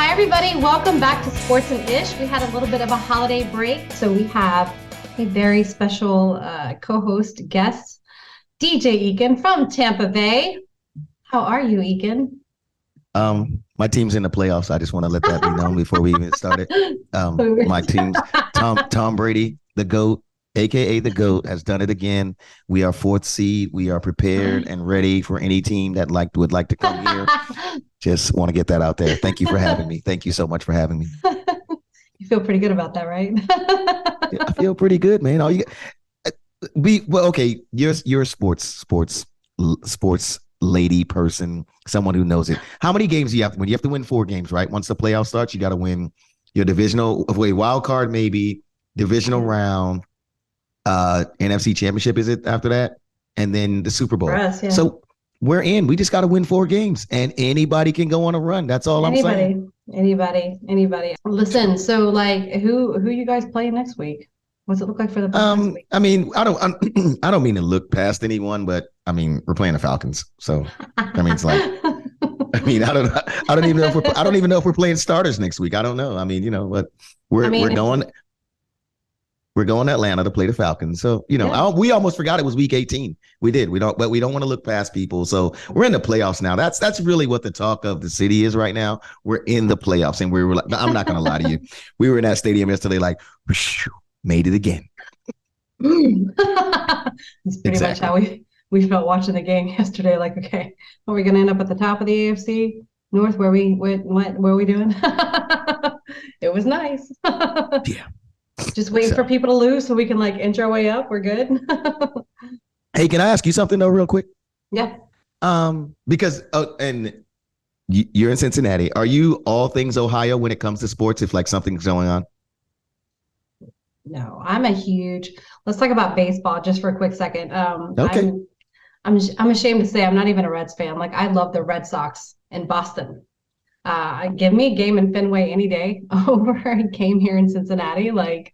Hi, everybody. Welcome back to Sports and Ish. We had a little bit of a holiday break, so we have a very special co-host guest, DJ Ekin from Tampa Bay. How are you, Ekin? My team's in the playoffs. I just want to let that be known before we even started. My team's Tom Brady, the GOAT, aka the GOAT, has done it again. We are fourth seed. We are prepared and ready for any team that would like to come here. Just want to get that out there. Thank you for having me. Thank you so much for having me. You feel pretty good about that, right? Yeah, I feel pretty good, man. Okay. You're a sports lady person, someone who knows it. How many games do you have to win? You have to win 4 games, right? Once the playoffs starts, you got to win your wild card, maybe divisional round, NFC championship. Is it after that? And then the Super Bowl. For us, yeah. So we're in. We just got to win 4 games, and anybody can go on a run. That's all I'm saying. Anybody. Listen, so like, who you guys playing next week? What's it look like for the next week? I mean, I don't mean to look past anyone, but I mean, we're playing the Falcons, so I mean, it's like, I don't even know if we're playing starters next week. I don't know. I mean, but we're going to Atlanta to play the Falcons. So, we almost forgot it was week 18. We did. We don't want to look past people. So we're in the playoffs now. That's really what the talk of the city is right now. We're in the playoffs, and we were like, I'm not going to lie to you. We were in that stadium yesterday, like, made it again. It's pretty much how we felt watching the game yesterday. Like, okay, are we going to end up at the top of the AFC North where we went? What are we doing? It was nice. Yeah. Just waiting for people to lose so we can like inch our way up. We're good. Hey, can I ask you something though, real quick? Yeah. Because and you're in Cincinnati. Are you all things Ohio when it comes to sports? If like something's going on. No, let's talk about baseball just for a quick second. Okay. I'm ashamed to say I'm not even a Reds fan. Like, I love the Red Sox in Boston. Give me a game in Fenway any day over a game here in Cincinnati. Like,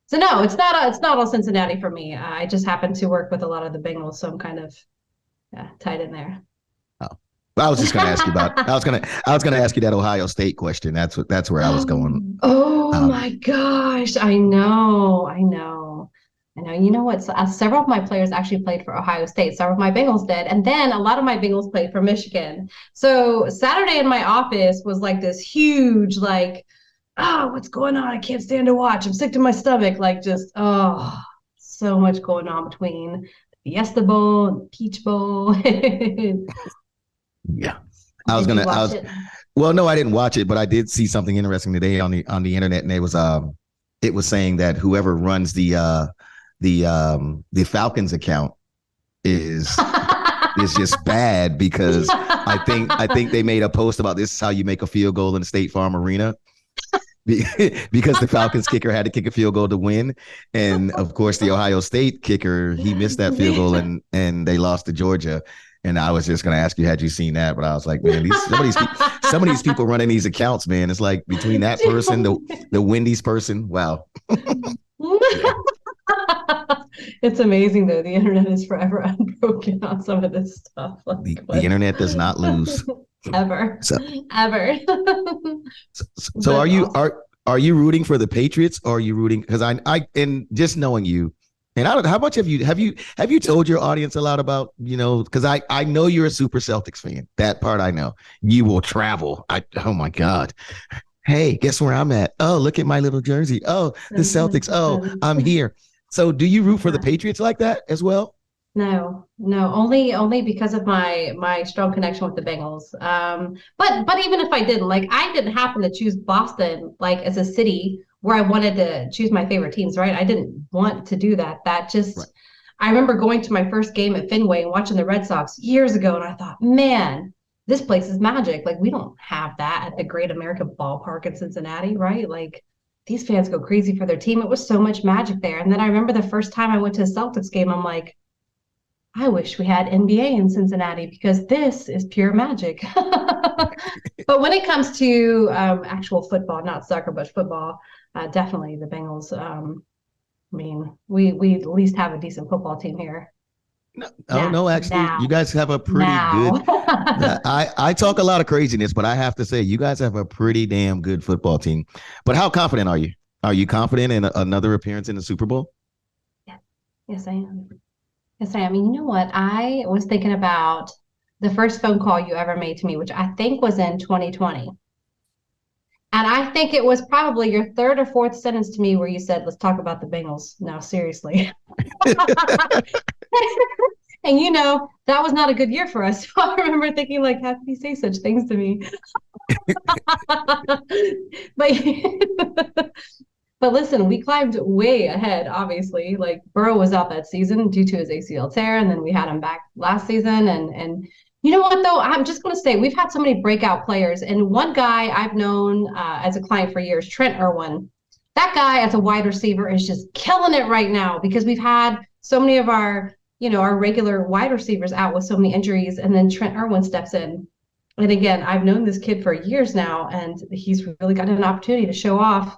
so no, it's not all Cincinnati for me. I just happen to work with a lot of the Bengals, so I'm kind of tied in there. I was just going to ask you about. I was going to ask you that Ohio State question. That's where I was going. Oh my gosh! I know. You know what? Several of my players actually played for Ohio State. Several of my Bengals did, and then a lot of my Bengals played for Michigan. So Saturday in my office was like this huge, like, what's going on? I can't stand to watch. I'm sick to my stomach. Like, just so much going on between the Fiesta Bowl and the Peach Bowl. Yeah, well, no, I didn't watch it, but I did see something interesting today on the internet, and it was saying that whoever runs the Falcons account is just bad because I think they made a post about this is how you make a field goal in the State Farm Arena. Because the Falcons kicker had to kick a field goal to win, and of course the Ohio State kicker, he missed that field goal and they lost to Georgia. And I was just going to ask you, had you seen that? But I was like, man, some of these people running these accounts, man, it's like between that person, the Wendy's person. Wow. It's amazing, though. The internet is forever unbroken on some of this stuff. The internet does not lose. Ever. Ever. So are you rooting for the Patriots, or are you rooting? Because I and just knowing you, and I don't know how much have you told your audience a lot about, because I know you're a super Celtics fan. That part I know. You will travel. Oh my God. Hey, guess where I'm at? Oh, look at my little jersey. Oh, the Celtics. Oh, I'm here. So do you root for the Patriots like that as well? No, only because of my strong connection with the Bengals. But even if I didn't, like, I didn't happen to choose Boston like as a city where I wanted to choose my favorite teams, right? I didn't want to do that. That just right. I remember going to my first game at Fenway and watching the Red Sox years ago, and I thought, man, this place is magic. Like, we don't have that at the Great American Ballpark in Cincinnati, right? Like, these fans go crazy for their team. It was so much magic there. And then I remember the first time I went to a Celtics game, I'm like, I wish we had NBA in Cincinnati because this is pure magic. But when it comes to actual football, not soccer, but football, definitely the Bengals. I mean, we at least have a decent football team here. No, oh Now, no, actually, you guys have a pretty now. good. I talk a lot of craziness, but I have to say, you guys have a pretty damn good football team. But how confident are you? Are you confident in another appearance in the Super Bowl? Yes, yes, I am. Yes, I am. You know what? I was thinking about the first phone call you ever made to me, which I think was in 2020. And I think it was probably your third or fourth sentence to me where you said, let's talk about the Bengals. No, seriously. And that was not a good year for us. So I remember thinking, like, how could he say such things to me? But but listen, we climbed way ahead, obviously. Like Burrow was out that season due to his ACL tear, and then we had him back last season. And you know what though? I'm just gonna say we've had so many breakout players, and one guy I've known as a client for years, Trent Irwin. That guy as a wide receiver is just killing it right now because we've had so many of our regular wide receivers out with so many injuries, and then Trent Irwin steps in. And again, I've known this kid for years now, and he's really got an opportunity to show off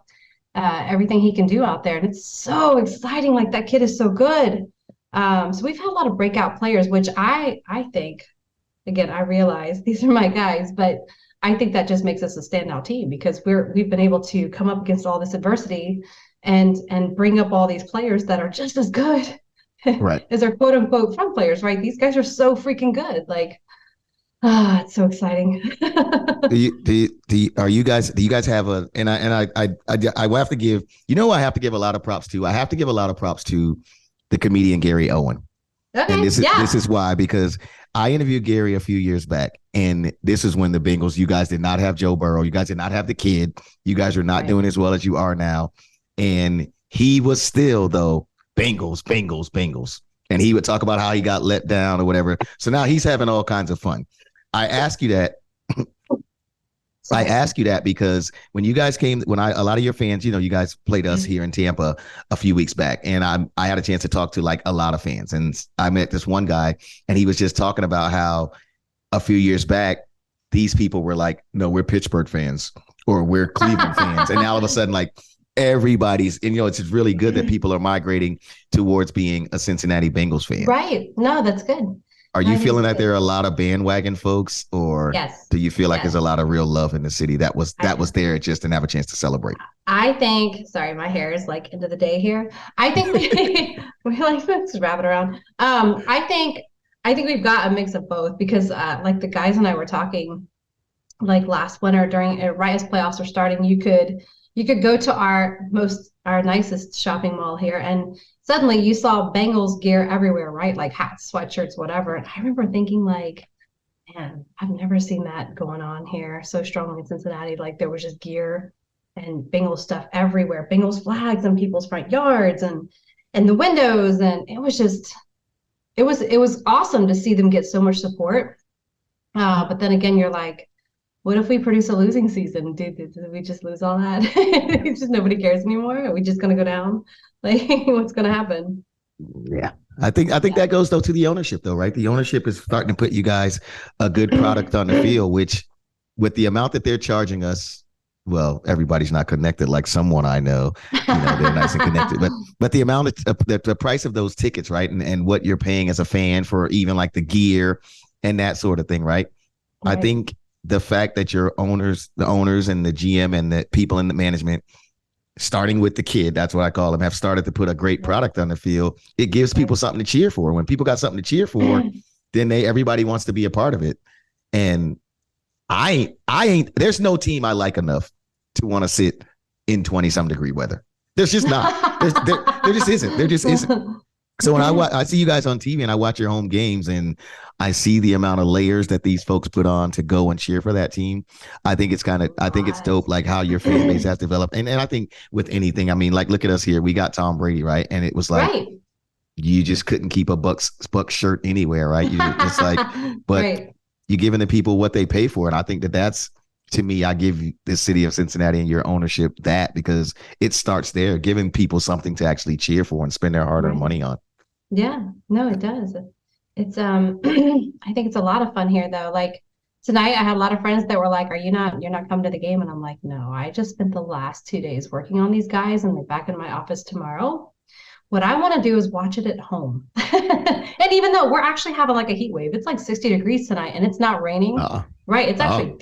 everything he can do out there. And it's so exciting. Like that kid is so good. So we've had a lot of breakout players, which I think, again, I realize these are my guys, but I think that just makes us a standout team because we've been able to come up against all this adversity and bring up all these players that are just as good Right. as our quote unquote front players, right? These guys are so freaking good. Like, it's so exciting. Are you guys? Do you guys have a? I will have to give. I have to give a lot of props to. I have to give a lot of props to the comedian Gary Owen, and Okay, this is yeah. this is why because I interviewed Gary a few years back, and this is when the Bengals. You guys did not have Joe Burrow. You guys did not have the kid. You guys are not doing as well as you are now, and he was still though Bengals, Bengals, Bengals, and he would talk about how he got let down or whatever. So now he's having all kinds of fun. I ask you that I ask you that because when you guys came, a lot of your fans, you guys played us here in Tampa a few weeks back, and I had a chance to talk to like a lot of fans, and I met this one guy, and he was just talking about how a few years back, these people were like, no, we're Pittsburgh fans or we're Cleveland fans, and now all of a sudden, like everybody's, and it's really good that people are migrating towards being a Cincinnati Bengals fan. Right. No, that's good. Are you feeling that there are a lot of bandwagon folks, or yes. do you feel like there's a lot of real love in the city that was there, it just didn't have a chance to celebrate? I think, sorry, my hair is like into the day here. I think we like let's wrap it around. I think we've got a mix of both because like the guys and I were talking like last winter during right as playoffs are starting, you could go to our nicest shopping mall here and suddenly you saw Bengals gear everywhere, right? Like hats, sweatshirts, whatever. And I remember thinking like, man, I've never seen that going on here so strongly in Cincinnati. Like there was just gear and Bengals stuff everywhere, Bengals flags in people's front yards and the windows. And it was awesome to see them get so much support. But then again, you're like, what if we produce a losing season? Did we just lose all that? It's just nobody cares anymore. Are we just gonna go down? Like, what's gonna happen? Yeah. I think that goes though to the ownership though, right? The ownership is starting to put you guys a good product on the field, which with the amount that they're charging us, well, everybody's not connected like someone I know, they're nice and connected, but the amount of the price of those tickets, right? And what you're paying as a fan for even like the gear and that sort of thing, right? I think the fact that the owners and the GM and the people in the management, starting with the kid, that's what I call them, have started to put a great product on the field. It gives people something to cheer for. When people got something to cheer for, then everybody wants to be a part of it. And I ain't, there's no team I like enough to want to sit in 20-some degree weather. There's just not. There just isn't. There just isn't. So when I see you guys on TV and I watch your home games and I see the amount of layers that these folks put on to go and cheer for that team, I think it's dope, like how your fan base has developed. And I think with anything, I mean, like, look at us here. We got Tom Brady, right? And it was like, you just couldn't keep a Bucks shirt anywhere, right? It's like, but you're giving the people what they pay for. And I think that's, to me, I give the city of Cincinnati and your ownership that, because it starts there, giving people something to actually cheer for and spend their hard-earned money on. Yeah, no, it does. It's I think it's a lot of fun here though. Like tonight I had a lot of friends that were like, you're not coming to the game? And I'm like, no, I just spent the last 2 days working on these guys and they're back in my office tomorrow. What I want to do is watch it at home. And even though we're actually having like a heat wave, it's like 60 degrees tonight and it's not raining, Uh, right? It's actually oh,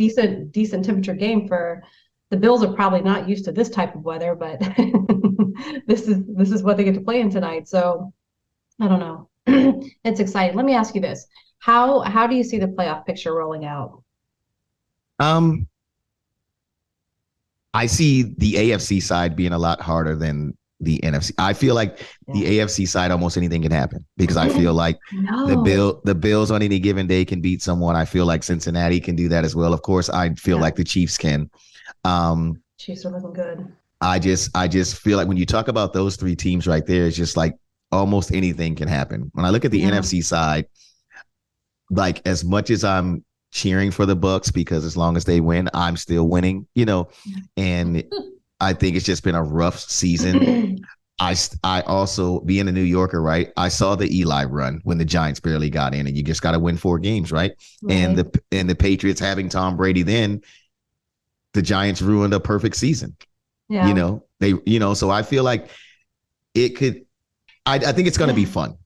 decent temperature game for the Bills are probably not used to this type of weather, but this is what they get to play in tonight. So I don't know. It's exciting. Let me ask you this. How do you see the playoff picture rolling out? um, I see the AFC side being a lot harder than the NFC. I feel like Yeah. the AFC side, almost anything can happen because I feel like No. the Bills on any given day can beat someone. I feel like Cincinnati can do that as well. Of course, I feel Yeah. like the Chiefs can. Um, Chiefs are looking good. I just feel like when you talk about those three teams right there, it's just like almost anything can happen. When I look at the Yeah. NFC side, like as much as I'm cheering for the Bucks because as long as they win, I'm still winning, and I think it's just been a rough season. I also being a New Yorker, right? I saw the Eli run when the Giants barely got in, and you just got to win 4 games, right? And Right. the Patriots having Tom Brady, then the Giants ruined a perfect season. Yeah. So I feel like it could. I think it's going to be fun.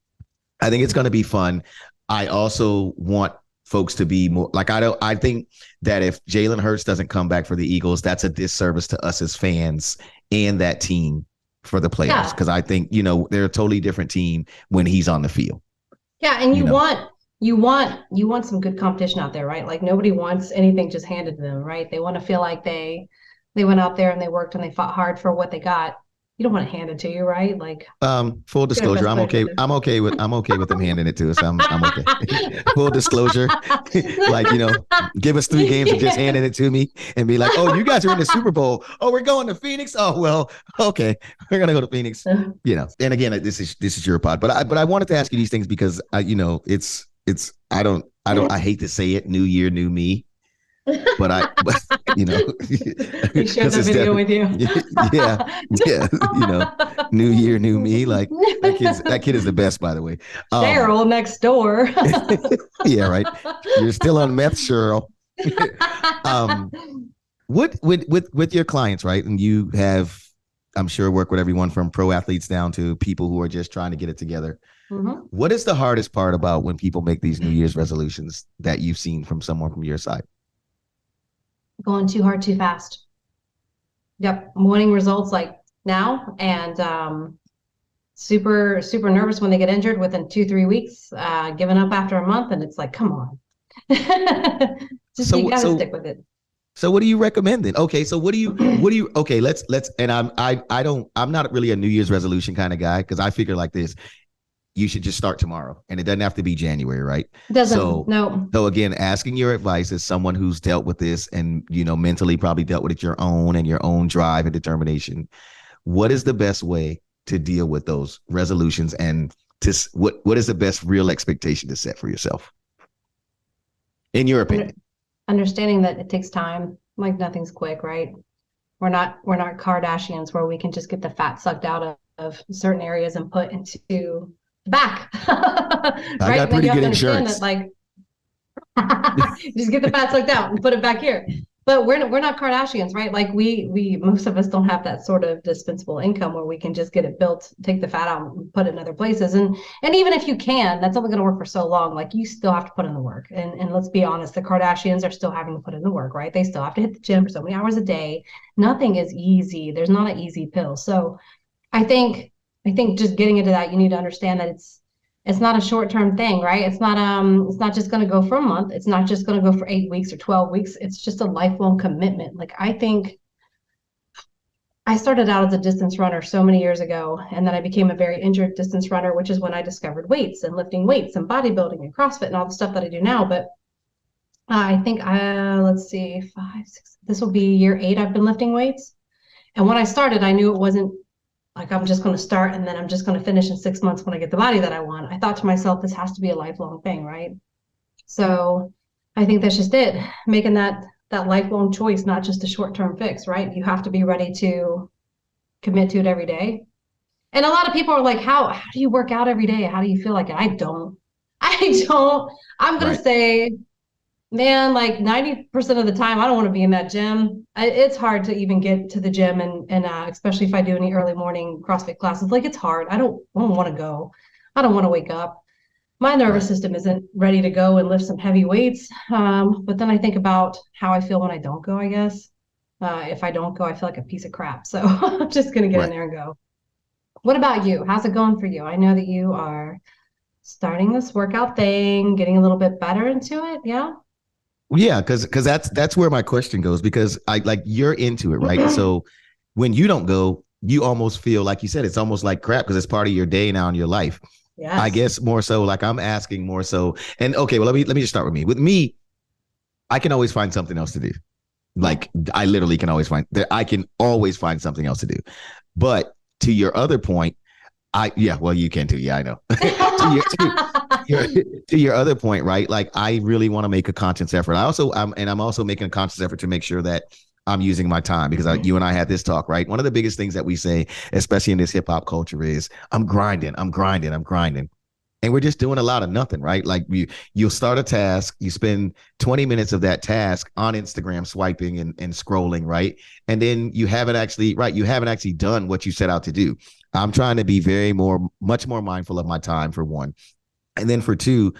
I think it's going to be fun. I also want folks to be more like I think that if Jalen Hurts doesn't come back for the Eagles, that's a disservice to us as fans and that team for the playoffs. Yeah. Because I think, they're a totally different team when he's on the field. Yeah, and You know. you want some good competition out there, right? Like nobody wants anything just handed to them, right? They want to feel like they went out there and they worked and they fought hard for what they got. You don't want it handed to you, right? Like Full get our disclosure, best I'm players out okay. there. I'm okay with them handing it to us. I'm okay. Full disclosure, like give us 3 games of just Yeah. handing it to me and be like, oh, you guys are in the Super Bowl. Oh, we're going to Phoenix. Oh well, okay, we're gonna go to Phoenix. And again, this is your pod, but I wanted to ask you these things because it's I hate to say it, new year, new me, but We shared because that it's video with definitely you. yeah, yeah, new year, new me. Like that kid is the best, by the way. Um, Cheryl next door. yeah, right. You're still on meth, Cheryl. um, what with your clients, right? And you have, I'm sure, work with everyone from pro athletes down to people who are just trying to get it together. Mhm. What is the hardest part about when people make these New Year's resolutions that you've seen from someone from your side? Going too hard, too fast. Yep, wanting results like now, and super super nervous when they get injured within 2 3 weeks, giving up after a month, and it's like, come on, just you So got to so stick with it. So what do you recommend then? Okay, so okay, let's and I'm not really a New Year's resolution kind of guy because I figure like this, you should just start tomorrow and it doesn't have to be January, right? Doesn't So no. so again, asking your advice as someone who's dealt with this and mentally probably dealt with it your own and your own drive and determination, what is the best way to deal with those resolutions and what is the best real expectation to set for yourself in your Under, opinion? understanding that it takes time, like nothing's quick, right? We're not Kardashians where we can just get the fat sucked out of certain areas and put into the back. I Right? got And then pretty you have good to understand that insurance. like just get the fat sucked out and put it back here. But we're not Kardashians, right? Like we most of us don't have that sort of dispensable income where we can just get it built, take the fat out and put it in other places. And even if you can, that's only going to work for so long. Like you still have to put in the work. And let's be honest, the Kardashians are still having to put in the work, right? They still have to hit the gym for so many hours a day. Nothing is easy. There's not an easy pill. So I think I think just getting into that, you need to understand that it's not a short-term thing, right? It's not just going to go for a month. It's not just going to go for 8 weeks or 12 weeks. It's just a lifelong commitment. Like I think I started out as a distance runner so many years ago, and then I became a very injured distance runner, which is when I discovered weights and lifting weights and bodybuilding and CrossFit and all the stuff that I do now. But I think let's see, 5, 6, this will be year 8 I've been lifting weights. And when I started, I knew it wasn't like I'm just going to start and then I'm just going to finish in 6 months when I get the body that I want. I thought to myself, this has to be a lifelong thing, right? So I think that's just it, making that lifelong choice, not just a short-term fix, right? You have to be ready to commit to it every day. And a lot of people are like, how do you work out every day? How do you feel like it? I don't. I don't. I'm gonna Right. say Man, like 90% of the time, I don't want to be in that gym. It's hard to even get to the gym, and especially if I do any early morning CrossFit classes, like it's hard. I don't want to go. I don't want to wake up. My nervous Right. system isn't ready to go and lift some heavy weights. But then I think about how I feel when I don't go, I guess. If I don't go, I feel like a piece of crap. So I'm just gonna get in Right. there and go. What about you? How's it going for you? I know that you are starting this workout thing, getting a little bit better into it. Yeah. Yeah, because that's where my question goes, because I like you're into it, right? So when you don't go, you almost feel like you said it's almost like crap because it's part of your day now in your life. I Yes. guess more so like I'm asking more so. And okay, well let me just start with me. With me, I can always find something else to do. Yeah. Like I literally can always find that I can always find something else to do. But to your other point, yeah, well you can too. Yeah, I know. your, to your other point, right? Like I really want to make a conscious effort. I'm also making a conscious effort to make sure that I'm using my time because you and I had this talk, right? One of the biggest things that we say, especially in this hip hop culture, is I'm grinding, I'm grinding, I'm grinding. And we're just doing a lot of nothing, right? Like you'll start a task, you spend 20 minutes of that task on Instagram swiping and scrolling, right? And then you haven't actually, right, you haven't actually done what you set out to do. I'm trying to be much more mindful of my time for one. And then for two,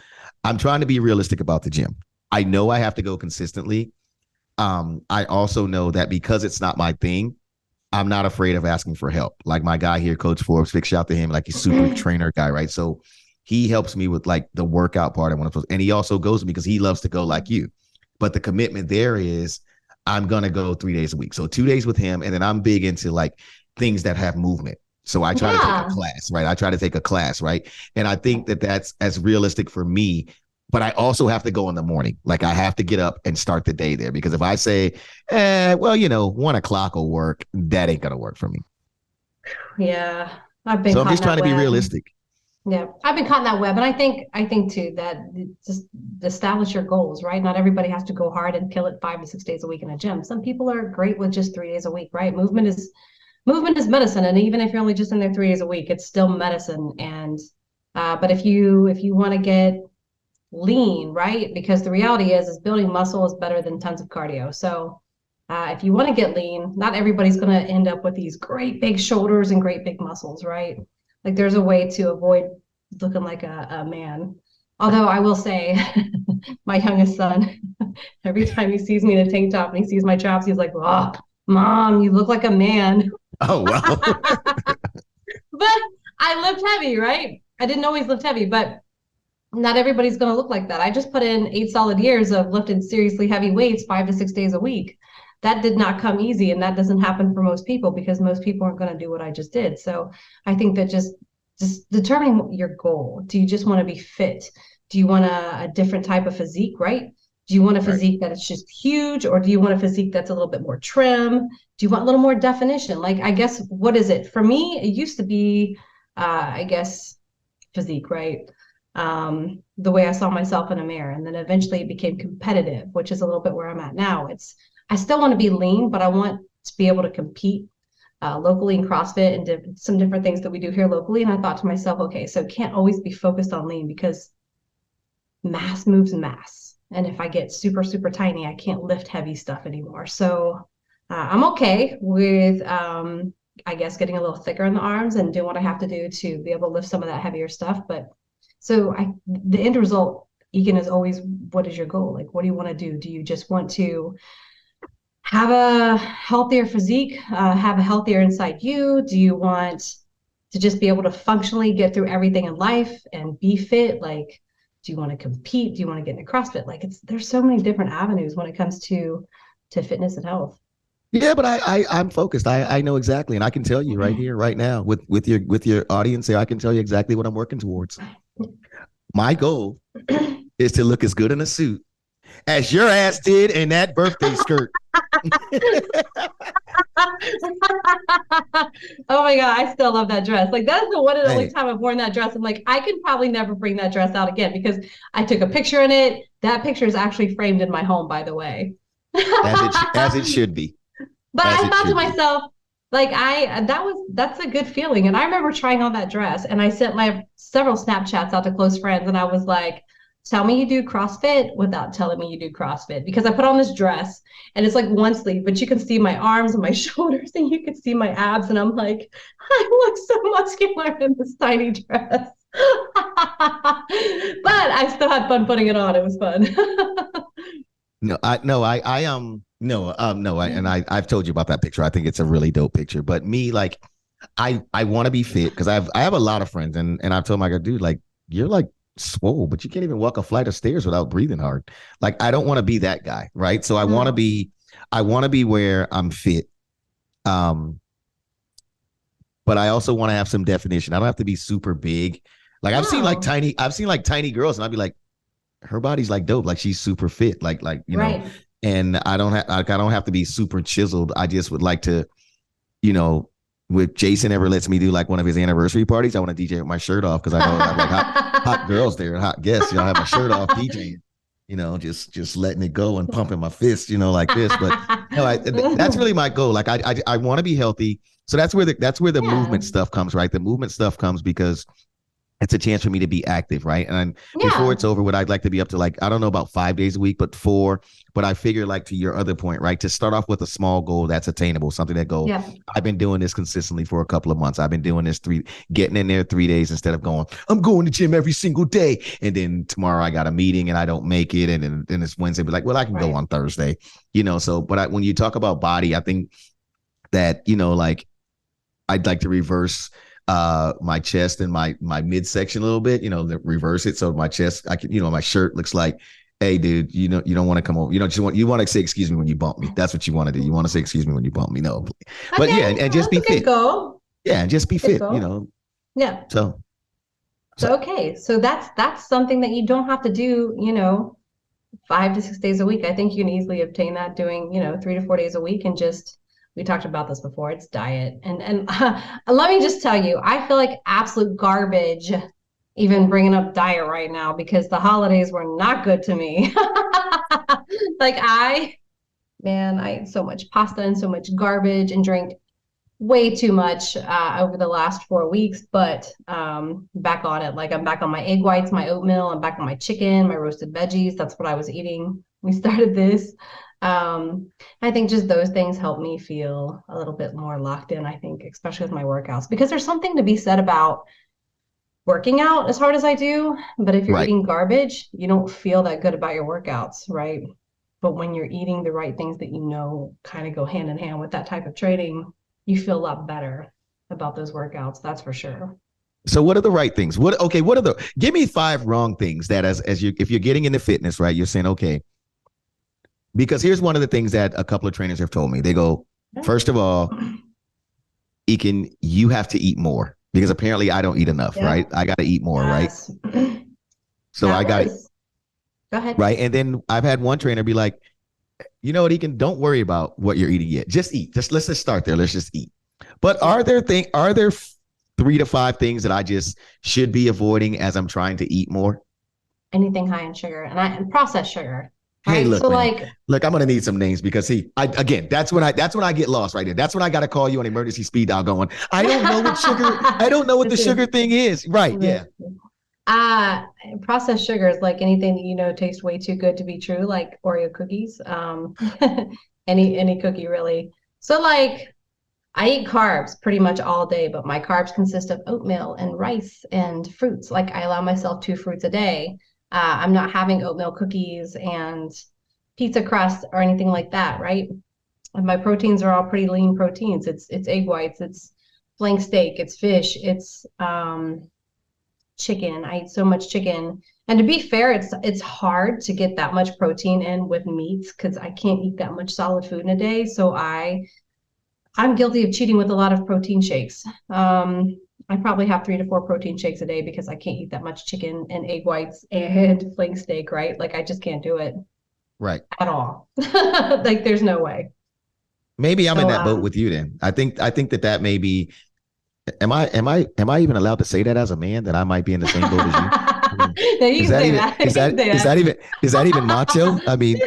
I'm trying to be realistic about the gym. I know I have to go consistently. I also know that because it's not my thing, I'm not afraid of asking for help. Like my guy here, Coach Forbes, big shout to him, like he's super trainer guy, right? So he helps me with like the workout part. And he also goes with me because he loves to go like you. But the commitment there is I'm going to go 3 days a week. So 2 days with him. And then I'm big into like things that have movement. So I try to take a Yeah. class, right? I try to take a class, right? And I think that that's as realistic for me. But I also have to go in the morning. Like I have to get up and start the day there because if I say, well, 1 o'clock will work, that ain't gonna work for me. Yeah. I've been So I'm caught in just trying that to be web. realistic. Yeah, I've been caught in that web, and I think too that just establish your goals, right? Not everybody has to go hard and kill it 5 to 6 days a week in a gym. Some people are great with just 3 days a week, right? Movement is medicine, and even if you're only just in there 3 days a week, it's still medicine. And but if you want to get lean, right? Because the reality is building muscle is better than tons of cardio. So if you want to get lean, not everybody's going to end up with these great big shoulders and great big muscles, right? Like there's a way to avoid looking like a man. Although I will say, my youngest son, every time he sees me in a tank top and he sees my traps, he's like, "Oh, mom, you look like a man." Oh wow. But I lift heavy, right? I didn't always lift heavy, but not everybody's going to look like that. I just put in 8 solid years of lifting seriously heavy weights 5 to 6 days a week. That did not come easy, and that doesn't happen for most people because most people aren't going to do what I just did. So I think that just determining your goal. Do you just want to be fit? Do you want a different type of physique, right? Do you want a Right. physique that is just huge, or do you want a physique that's a little bit more trim? Do you want a little more definition? Like, I guess, what is it? For me, it used to be, I guess, physique, right? The way I saw myself in a mirror. And then eventually it became competitive, which is a little bit where I'm at now. I still want to be lean, but I want to be able to compete locally in CrossFit and some different things that we do here locally. And I thought to myself, okay, so it can't always be focused on lean because mass moves mass. And if I get super, super tiny, I can't lift heavy stuff anymore. So I'm okay with, I guess, getting a little thicker in the arms and doing what I have to do to be able to lift some of that heavier stuff. But the end result, Ekin, is always, what is your goal? Like, what do you want to do? Do you just want to have a healthier physique, have a healthier inside you? Do you want to just be able to functionally get through everything in life and be fit? Like, do you want to compete? Do you want to get into CrossFit? Like, there's so many different avenues when it comes to fitness and health. Yeah, but I'm focused. I know exactly, and I can tell you right here, right now, with your audience here, I can tell you exactly what I'm working towards. My goal is to look as good in a suit as your ass did in that birthday skirt. Oh my God, I still love that dress. Like that's the one and only Hey, time I've worn that dress. I'm like, I can probably never bring that dress out again because I took a picture in it. That picture is actually framed in my home, by the way. But as it should be, as I it thought to should be. myself, like that's a good feeling. And I remember trying on that dress and I sent my several Snapchats out to close friends and I was like, tell me you do CrossFit without telling me you do CrossFit, because I put on this dress and it's like one sleeve, but you can see my arms and my shoulders and you can see my abs. And I'm like, I look so muscular in this tiny dress. But I still had fun putting it on. It was fun. I've told you about that picture. I think it's a really dope picture. But me, like, I want to be fit because I have a lot of friends, and I've told my guy, dude, like, you're like swole, but you can't even walk a flight of stairs without breathing hard. Like, I don't want to be that guy, right? So I want to be where I'm fit. But I also want to have some definition. I don't have to be super big. Like I've seen like tiny girls, and I'd be like, her body's like dope. Like she's super fit. Like you know, and I don't have to be super chiseled. I just would like to, you know, if Jason ever lets me do like one of his anniversary parties, I want to DJ with my shirt off because I know I have like hot girls there, hot guests. You know, I have my shirt off DJing. You know, just letting it go and pumping my fist. You know, like this. But that's really my goal. Like I want to be healthy. So that's where the movement stuff comes, right? The movement stuff comes because it's a chance for me to be active, right? And before it's over, what I'd like to be up to, like, I don't know about 5 days a week, but 4. But I figure, like, to your other point, right, to start off with a small goal that's attainable, something that goes, I've been doing this consistently for a couple of months. I've been doing this getting in there 3 days instead of going, I'm going to gym every single day. And then tomorrow I got a meeting and I don't make it. And then it's Wednesday, but like, well, I can go on Thursday, you know? So, but when you talk about body, I think that, you know, like, I'd like to reverse my chest and my midsection a little bit, you know, reverse it. So my chest, I can, you know, my shirt looks like, hey dude, you know, you don't want to come over, you know, you want to say excuse me when you bump me. That's what you want to do. You want to say excuse me when you bump me. No, but and just be fit. Yeah, and just be fit, you know. Yeah. So okay. So that's something that you don't have to do, you know, 5 to 6 days a week. I think you can easily obtain that doing, you know, 3 to 4 days a week, and just, we talked about this before, it's diet. And let me just tell you, I feel like absolute garbage even bringing up diet right now because the holidays were not good to me. Like I ate so much pasta and so much garbage and drank way too much over the last 4 weeks, but back on it. Like I'm back on my egg whites, my oatmeal, I'm back on my chicken, my roasted veggies. That's what I was eating. We started this. I think just those things help me feel a little bit more locked in, I think, especially with my workouts, because there's something to be said about working out as hard as I do. But if you're eating garbage, you don't feel that good about your workouts, right? But when you're eating the right things that you know kind of go hand in hand with that type of training, you feel a lot better about those workouts. That's for sure. So what are the right things? Give me 5 wrong things that if you're getting into fitness, right, you're saying, okay, because here's one of the things that a couple of trainers have told me. They go, first of all, Ekin, you have to eat more because apparently I don't eat enough, right? I got to eat more, right? So I got it. Go ahead. Right. And then I've had one trainer be like, you know what, Ekin, don't worry about what you're eating yet. Just eat. Let's just start there. Let's just eat. But are there 3 to 5 things that I just should be avoiding as I'm trying to eat more? Anything high in sugar and processed sugar. Right? Hey, look, so man, look, I'm gonna need some names because that's when I get lost right there. That's when I gotta call you on emergency speed dial going, I don't know what the sugar thing is. Right. Yeah. Processed sugars, like anything that you know tastes way too good to be true, like Oreo cookies. Any cookie really. So like I eat carbs pretty much all day, but my carbs consist of oatmeal and rice and fruits. Like I allow myself 2 fruits a day. I'm not having oatmeal cookies and pizza crust or anything like that, right? And my proteins are all pretty lean proteins. It's egg whites, it's flank steak, it's fish, it's chicken. I eat so much chicken. And to be fair, it's hard to get that much protein in with meats because I can't eat that much solid food in a day. So I'm guilty of cheating with a lot of protein shakes. I probably have 3 to 4 protein shakes a day because I can't eat that much chicken and egg whites and flank steak, right? Like I just can't do it. Right. At all. Like there's no way. Maybe I'm in that boat with you then. I think that may be, am I even allowed to say that as a man that I might be in the same boat as you? No, you can say that. Is that even macho? I mean,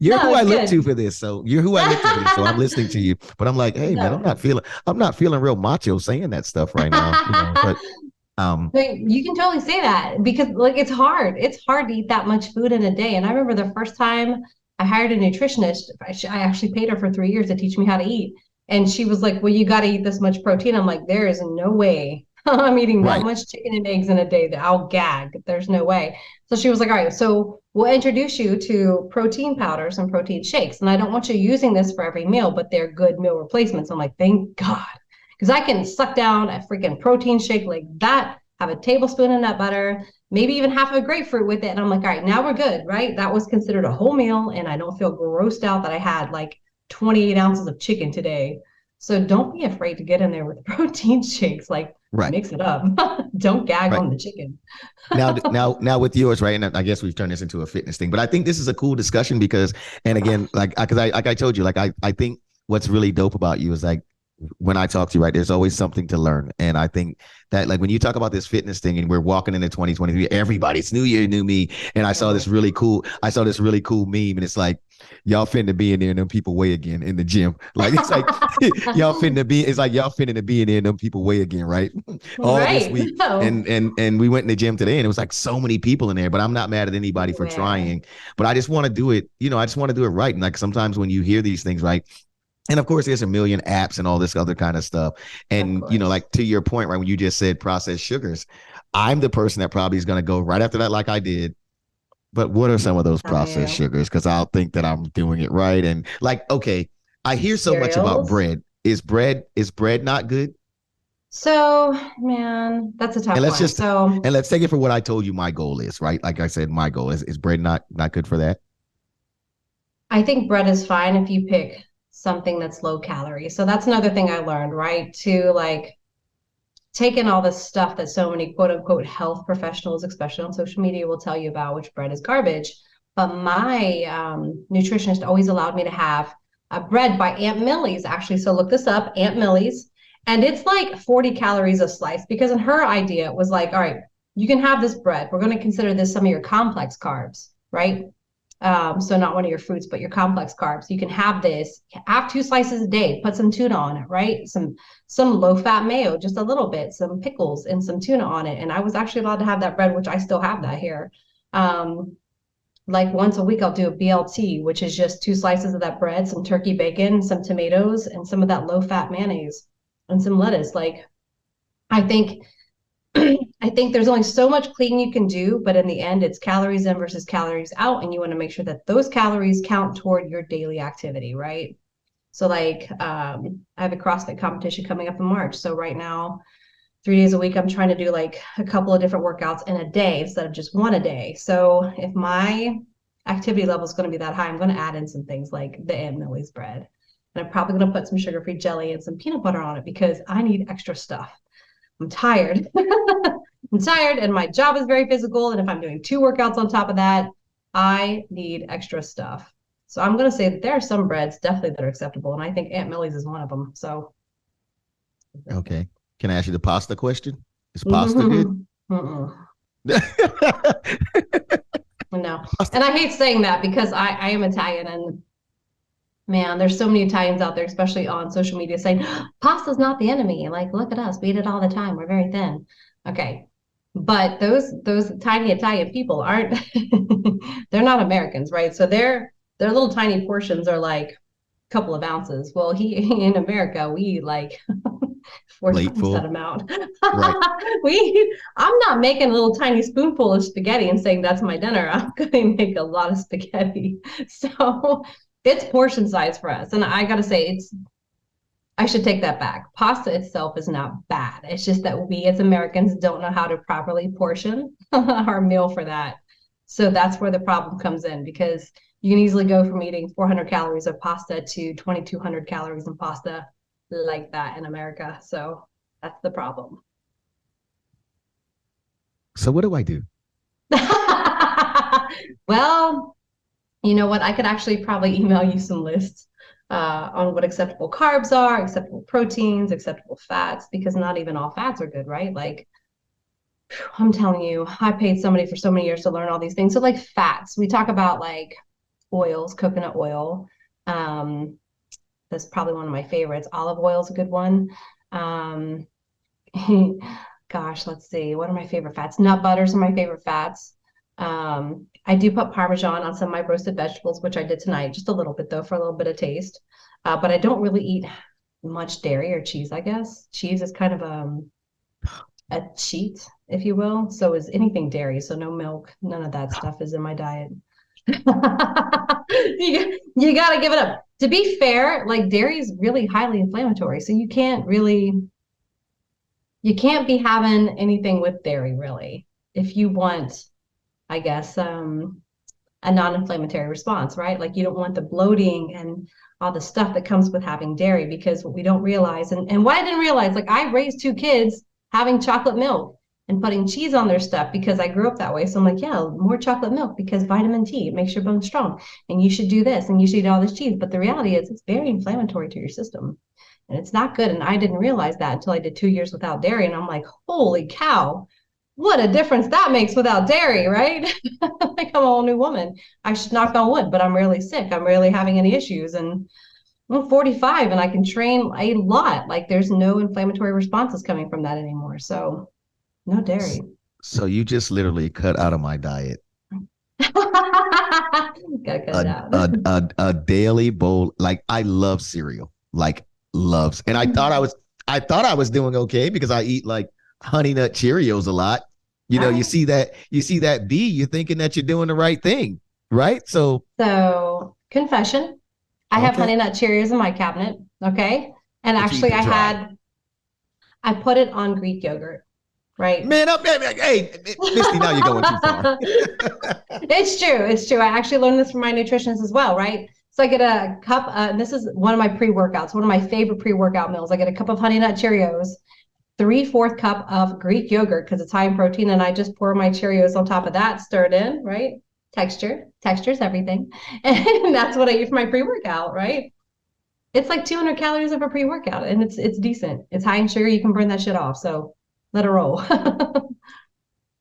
you're who I look to for this. So you're who I look to for this. So I'm listening to you, but I'm like, hey man, I'm not feeling real macho saying that stuff right now. You know, Like, you can totally say that because like it's hard. It's hard to eat that much food in a day. And I remember the first time I hired a nutritionist, I actually paid her for 3 years to teach me how to eat. And she was like, well, you got to eat this much protein. I'm like, there is no way I'm eating that Right. much chicken and eggs in a day that I'll gag. There's no way. So she was like, all right, so we'll introduce you to protein powders and protein shakes. And I don't want you using this for every meal, but they're good meal replacements. I'm like, thank God. Because I can suck down a freaking protein shake like that, have a tablespoon of nut butter, maybe even half of a grapefruit with it. And I'm like, all right, now we're good, right? That was considered a whole meal. And I don't feel grossed out that I had like 28 ounces of chicken today. So don't be afraid to get in there with protein shakes. Like, Right. mix it up. Don't gag Right. on the chicken. Now with yours, right? And I guess we've turned this into a fitness thing, but I think this is a cool discussion because, and again, like I told you, like I think what's really dope about you is like when I talk to you, right, there's always something to learn. And I think that like when you talk about this fitness thing and we're walking into 2023, everybody's new year, new me. And I saw this really cool meme and it's like, y'all finna be in there and them people weigh again in the gym. Like it's like y'all finna to be in there and them people weigh again, right? All this Right. week. No. And we went in the gym today and it was like so many people in there, but I'm not mad at anybody for Where? trying. But I just want to do it, I just want to do it right. And like sometimes when you hear these things, right? And of course, there's a million apps and all this other kind of stuff. Of And, course. like to your point, right, when you just said processed sugars, I'm the person that probably is going to go right after that, like I did. But what are some of those Tell processed you. sugars? Because I'll think that I'm doing it right. And like, okay, I hear so much about Cereals. bread. Is bread not good? So, man, that's a And tough let's one. just So, and let's take it for what I told you my goal is, right? Like I said, my goal is bread not good for that? I think bread is fine if you pick something that's low calorie. So that's another thing I learned, right? To like take in all this stuff that so many quote unquote health professionals, especially on social media, will tell you about, which bread is garbage. But my nutritionist always allowed me to have a bread by Aunt Millie's, actually. So look this up, Aunt Millie's. And it's like 40 calories a slice because in her idea it was like, all right, you can have this bread. We're going to consider this some of your complex carbs, right? So not one of your fruits, but your complex carbs. You can have this, have 2 slices a day, put some tuna on it, right? Some low fat mayo, just a little bit, some pickles and some tuna on it. And I was actually allowed to have that bread, which I still have that here. Um, like once a week, I'll do a BLT, which is just 2 slices of that bread, some turkey bacon, some tomatoes, and some of that low fat mayonnaise and some lettuce. Like I think I think there's only so much cleaning you can do, but in the end, it's calories in versus calories out. And you want to make sure that those calories count toward your daily activity, right? So, like, I have a CrossFit competition coming up in March. So, right now, 3 days a week, I'm trying to do like a couple of different workouts in a day instead of just one a day. So, if my activity level is going to be that high, I'm going to add in some things like the Aunt Millie's bread. And I'm probably going to put some sugar-free jelly and some peanut butter on it because I need extra stuff. I'm tired. I'm tired and my job is very physical. And if I'm doing 2 workouts on top of that, I need extra stuff. So I'm going to say that there are some breads definitely that are acceptable. And I think Aunt Millie's is one of them. So, Okay. Can I ask you the pasta question? Is pasta good? no. And I hate saying that because I am Italian and man, there's so many Italians out there, especially on social media, saying pasta's not the enemy. Like, look at us, we eat it all the time. We're very thin. Okay, but those tiny Italian people aren't. They're not Americans, right? So their little tiny portions are like a couple of ounces. Well, he in America we eat like 4 times that Plateful. amount. Right. I'm not making a little tiny spoonful of spaghetti and saying that's my dinner. I'm going to make a lot of spaghetti. So it's portion size for us. And I got to say, I should take that back. Pasta itself is not bad. It's just that we as Americans don't know how to properly portion our meal for that. So that's where the problem comes in because you can easily go from eating 400 calories of pasta to 2,200 calories in pasta like that in America. So that's the problem. So what do I do? Well, you know what? I could actually probably email you some lists on what acceptable carbs are, acceptable proteins, acceptable fats, because not even all fats are good, right? Like, I'm telling you, I paid somebody for so many years to learn all these things. So, like fats, we talk about like oils, coconut oil. Um, that's probably one of my favorites. Olive oil is a good one. Um, gosh, let's see. What are my favorite fats? Nut butters are my favorite fats. I do put Parmesan on some of my roasted vegetables, which I did tonight, just a little bit though, for a little bit of taste. But I don't really eat much dairy or cheese, I guess. Cheese is kind of a cheat, if you will. So is anything dairy. So no milk, none of that stuff is in my diet. You got to give it up. To be fair, like dairy is really highly inflammatory. So you can't be having anything with dairy really if you want, I guess, a non-inflammatory response, right? Like you don't want the bloating and all the stuff that comes with having dairy, because what we don't realize, and what I didn't realize, like I raised two kids having chocolate milk and putting cheese on their stuff because I grew up that way. So I'm like, yeah, more chocolate milk because vitamin T, it makes your bones strong. And you should do this and you should eat all this cheese. But the reality is it's very inflammatory to your system. And it's not good. And I didn't realize that until I did 2 years without dairy. And I'm like, holy cow, what a difference that makes without dairy, right? Like I'm a whole new woman. I should knock on wood, but I'm really sick. I'm rarely having any issues. And I'm 45 and I can train a lot. Like there's no inflammatory responses coming from that anymore. So no dairy. So you just literally cut out of my diet. Gotta cut it out. A daily bowl. Like I love cereal. Like loves. And I thought I was doing okay because I eat like Honey Nut Cheerios a lot. You know, you see that B, you're thinking that you're doing the right thing, right? So confession, I have Honey Nut Cheerios in my cabinet, okay? And actually I put it on Greek yogurt, right? Man, hey, Misty, now you're going too far. It's true. I actually learned this from my nutritionist as well, right? So I get a cup, this is one of my pre-workouts, one of my favorite pre-workout meals. I get a cup of Honey Nut Cheerios, 3/4 cup of Greek yogurt because it's high in protein, and I just pour my Cheerios on top of that, stir it in, right? Texture's everything. And that's what I eat for my pre-workout, right? It's like 200 calories of a pre-workout, and it's decent. It's high in sugar. You can burn that shit off. So let it roll.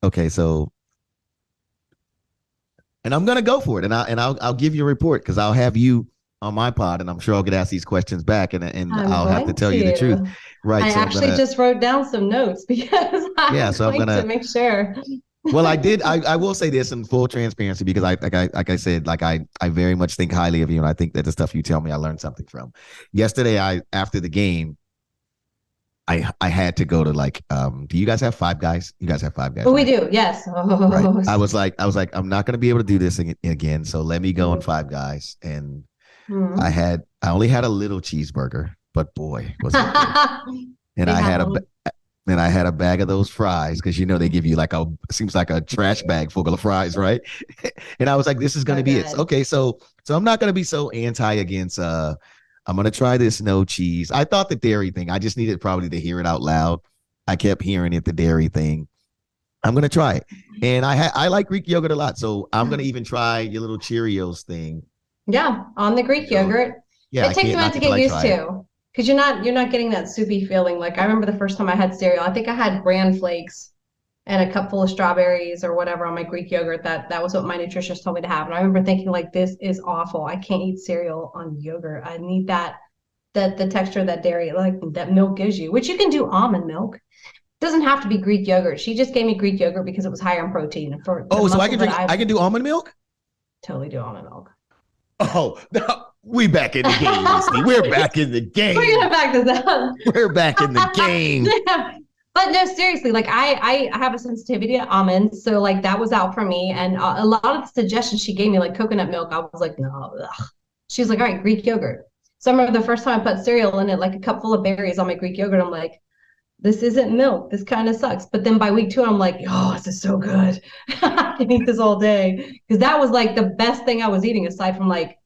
Okay, so, and I'm gonna go for it, and I'll give you a report because I'll have you on my pod, and I'm sure I'll get asked these questions back, and I'll have to tell you the truth. Right. I actually just wrote down some notes because I'm going to make sure. Well, I will say this in full transparency because like I said, like I very much think highly of you, and I think that the stuff you tell me I learned something from. Yesterday, after the game, I had to go to like do you guys have Five Guys? You guys have Five Guys? Oh, right? We do, yes. Right. I was like I'm not going to be able to do this again, so let me go on Five Guys, and I only had a little cheeseburger, but boy, was it good. And I had a bag of those fries because they give you like seems like a trash bag full of fries, right? And I was like, this is gonna be it. Okay, so I'm not gonna be so anti against I'm gonna try this no cheese. I thought the dairy thing, I just needed probably to hear it out loud. I kept hearing it, the dairy thing. I'm gonna try it. And I like Greek yogurt a lot. So I'm gonna even try your little Cheerios thing. Yeah, on the Greek yogurt. Yeah, it takes a minute to get used to. Because you're not getting that soupy feeling. Like I remember the first time I had cereal, I think I had bran flakes and a cup full of strawberries or whatever on my Greek yogurt. That was what my nutritionist told me to have. And I remember thinking like, this is awful. I can't eat cereal on yogurt. I need the texture that dairy, like that milk gives you, which you can do almond milk. It doesn't have to be Greek yogurt. She just gave me Greek yogurt because it was higher in protein. So I can do almond milk? Totally do almond milk. Oh, no. We back in the game, Misty. We're back in the game. We're gonna back this up. We're back in the game. Yeah. But no, seriously, like I have a sensitivity to almonds, so like that was out for me. And a lot of the suggestions she gave me, like coconut milk, I was like, no. Ugh. She was like, all right, Greek yogurt. So I remember the first time I put cereal in it, like a cup full of berries on my Greek yogurt, I'm like, this isn't milk. This kind of sucks. But then by week 2, I'm like, oh, this is so good. I can eat this all day because that was like the best thing I was eating aside from like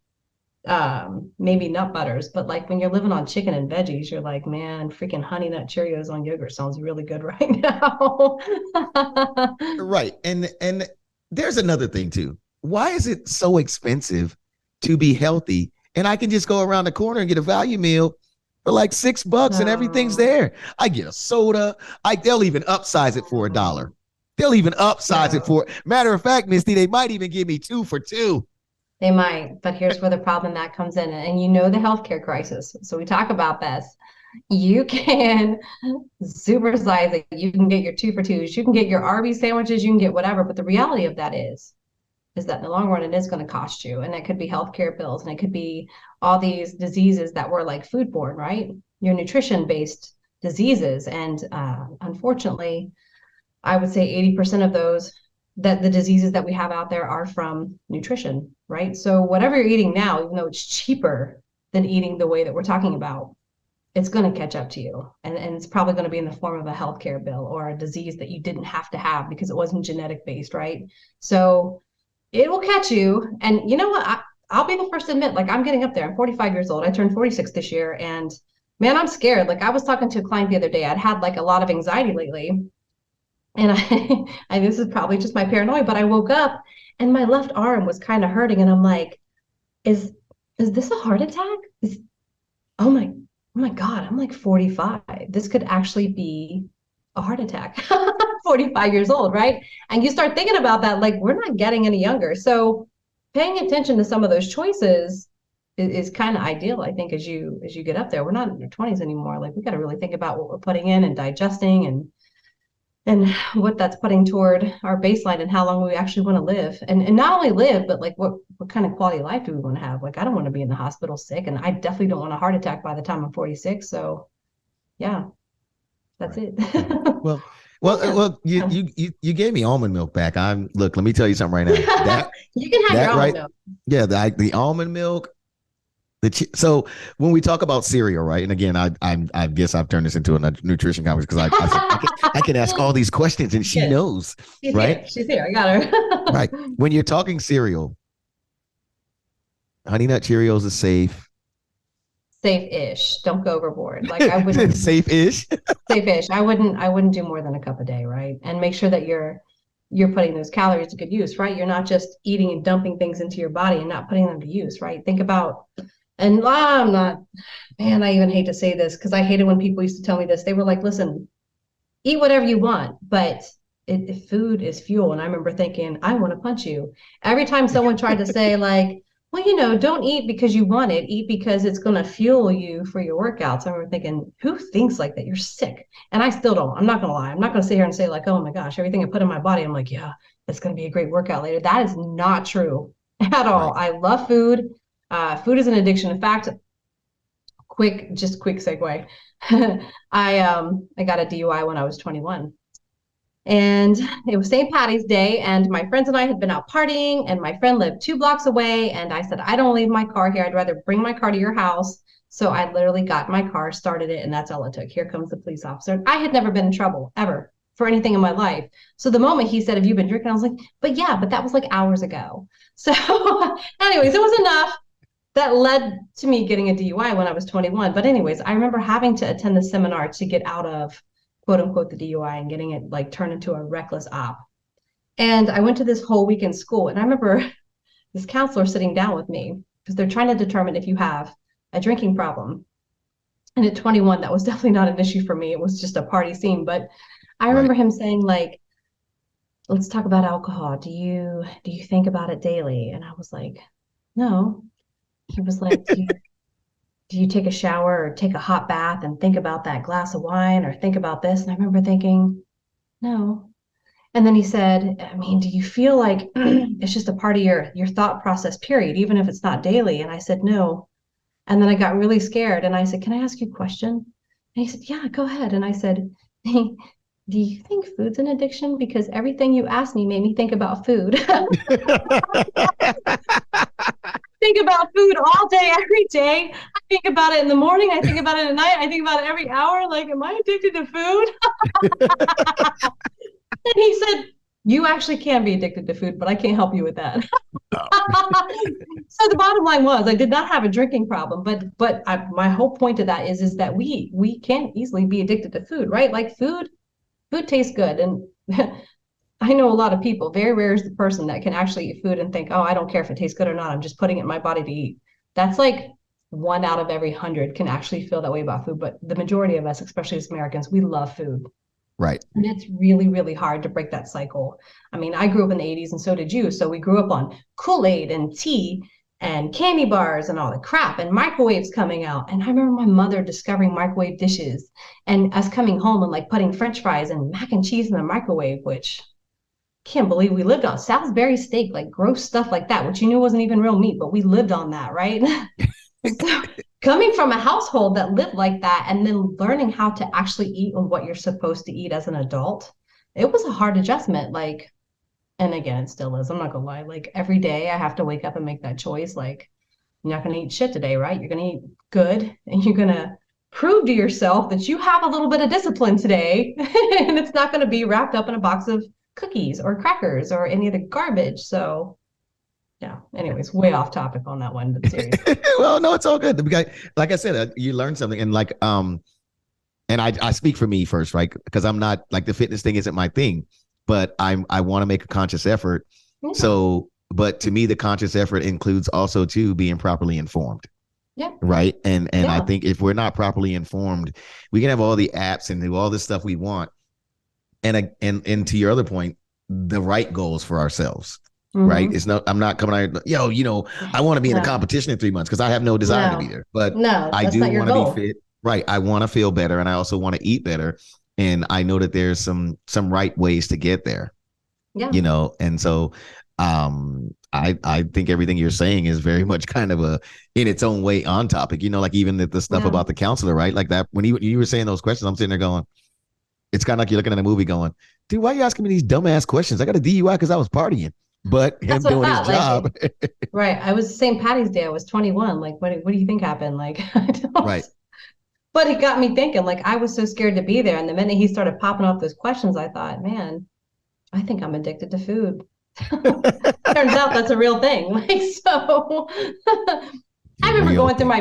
maybe nut butters, but like when you're living on chicken and veggies, you're like, man, freaking Honey Nut Cheerios on yogurt sounds really good right now. Right. And there's another thing too. Why is it so expensive to be healthy? And I can just go around the corner and get a value meal for like $6 and everything's there. I get a soda. They'll even upsize it for $1. They'll even upsize it for, matter of fact, Misty, they might even give me 2 for $2. They might, but here's where the problem that comes in. And the healthcare crisis. So we talk about this. You can supersize it. You can get your 2 for 2s. You can get your Arby's sandwiches. You can get whatever. But the reality of that is that in the long run, it is going to cost you. And it could be healthcare bills, and it could be all these diseases that were like foodborne, right? Your nutrition based diseases. And unfortunately, I would say 80% of those, that the diseases that we have out there are from nutrition, right? So whatever you're eating now, even though it's cheaper than eating the way that we're talking about, it's going to catch up to you. And it's probably going to be in the form of a healthcare bill or a disease that you didn't have to have because it wasn't genetic based, right? So it will catch you. And you know what? I'll be the first to admit, like, I'm getting up there. I'm 45 years old. I turned 46 this year. And man, I'm scared. Like, I was talking to a client the other day. I'd had like a lot of anxiety lately. And this is probably just my paranoia, but I woke up and my left arm was kind of hurting. And I'm like, is this a heart attack? Oh my God, I'm like 45. This could actually be a heart attack. 45 years old, right? And you start thinking about that, like, we're not getting any younger. So paying attention to some of those choices is kind of ideal, I think, as you get up there. We're not in our 20s anymore. Like, we got to really think about what we're putting in and digesting, and what that's putting toward our baseline and how long we actually want to live. And not only live, but like what kind of quality of life do we want to have? Like, I don't want to be in the hospital sick, and I definitely don't want a heart attack by the time I'm 46. So yeah, that's Right. it. Well, Yeah. you gave me almond milk back. Look, let me tell you something right now. You can have your That almond right, milk. yeah, the almond milk. So when we talk about cereal, right? And again, I guess I've turned this into a nutrition conference because I can ask all these questions and she Yes, knows, she's here. right? She's here. I got Right. her. When you're talking cereal, Honey Nut Cheerios is safe. Safe-ish. Don't go overboard. Like, I wouldn't. Safe-ish. Safe-ish. I wouldn't do more than a cup a day, right? And make sure that you're putting those calories to good use, right? You're not just eating and dumping things into your body and not putting them to use, right? Think about, and I'm not, man, I even hate to say this because I hated when people used to tell me this. They were like, listen, eat whatever you want, but food is fuel. And I remember thinking, I want to punch you. Every time someone tried to say, like, well, don't eat because you want it, eat because it's going to fuel you for your workouts. I remember thinking, who thinks like that? You're sick. And I still don't. I'm not going to lie. I'm not going to sit here and say, like, oh my gosh, everything I put in my body, I'm like, yeah, it's going to be a great workout later. That is not true at all. Right. I love food. Food is an addiction. In fact, quick segue. I got a DUI when I was 21. And it was St. Patty's Day, and my friends and I had been out partying, and my friend lived 2 blocks away. And I said, I don't leave my car here. I'd rather bring my car to your house. So I literally got my car, started it, and that's all it took. Here comes the police officer. I had never been in trouble ever for anything in my life. So the moment he said, have you been drinking? I was like, but that was like hours ago. So anyways, it was enough that led to me getting a DUI when I was 21. But anyways, I remember having to attend the seminar to get out of quote unquote the DUI and getting it like turned into a reckless op. And I went to this whole week in school, and I remember this counselor sitting down with me because they're trying to determine if you have a drinking problem. And at 21, that was definitely not an issue for me. It was just a party scene. But I Right. remember him saying, like, let's talk about alcohol. Do you think about it daily? And I was like, no. He was like, do you take a shower or take a hot bath and think about that glass of wine or think about this? And I remember thinking, no. And then he said, I mean, do you feel like it's just a part of your thought process, period, even if it's not daily? And I said, no. And then I got really scared and I said, can I ask you a question? And he said, yeah, go ahead. And I said, do you think food's an addiction? Because everything you asked me made me think about food. Think about food all day, every day. I think about it in the morning. I think about it at night. I think about it every hour. Like, am I addicted to food? And he said, you actually can be addicted to food, but I can't help you with that. So the bottom line was, I did not have a drinking problem, but my whole point of that is that we can easily be addicted to food, right? Like, food tastes good, and I know a lot of people. Very rare is the person that can actually eat food and think, oh, I don't care if it tastes good or not. I'm just putting it in my body to eat. That's like 1 out of every 100 can actually feel that way about food. But the majority of us, especially as Americans, we love food. Right. And it's really, really hard to break that cycle. I mean, I grew up in the 80s and so did you. So we grew up on Kool-Aid and tea. and candy bars and all the crap and microwaves coming out. And I remember my mother discovering microwave dishes and us coming home and like putting French fries and mac and cheese in the microwave, which can't believe we lived on Salisbury steak, like gross stuff like that, which you knew wasn't even real meat, but we lived on that, right? So coming from a household that lived like that and then learning how to actually eat and what you're supposed to eat as an adult, it was a hard adjustment. Like, and again, it still is. I'm not gonna lie. Like every day I have to wake up and make that choice. Like, you're not gonna eat shit today, right? You're gonna eat good and you're gonna prove to yourself that you have a little bit of discipline today. And it's not gonna be wrapped up in a box of cookies or crackers or any of the garbage. So yeah, anyways, way off topic on that one, but seriously. Well, no, it's all good. Because, like I said, you learn something, and like and I speak for me first, right? Because I'm not like the fitness thing isn't my thing, but I want to make a conscious effort. Yeah. So, but to me, the conscious effort includes also too being properly informed. Yeah. Right. And Yeah. I think if we're not properly informed, we can have all the apps and do all this stuff we want. And to your other point, the right goals for ourselves. Right. It's not, I'm not coming out, yo, I want to be in a competition in 3 months because I have no desire to be there. But I do want to be fit. Right. I want to feel better, and I also want to eat better. And I know that there's some right ways to get there. Yeah. And so I think everything you're saying is very much kind of in its own way on topic, like even the stuff about the counselor, right? Like that, when you were saying those questions, I'm sitting there going, it's kind of like you're looking at a movie going, dude, why are you asking me these dumbass questions? I got a DUI because I was partying, but him doing his job. Right. I was St. Patty's Day. I was 21. Like, what do you think happened? Like, I don't. Right. But it got me thinking, like, I was so scared to be there. And the minute he started popping off those questions, I thought, man, I think I'm addicted to food. Turns out that's a real thing. Like, so I remember going through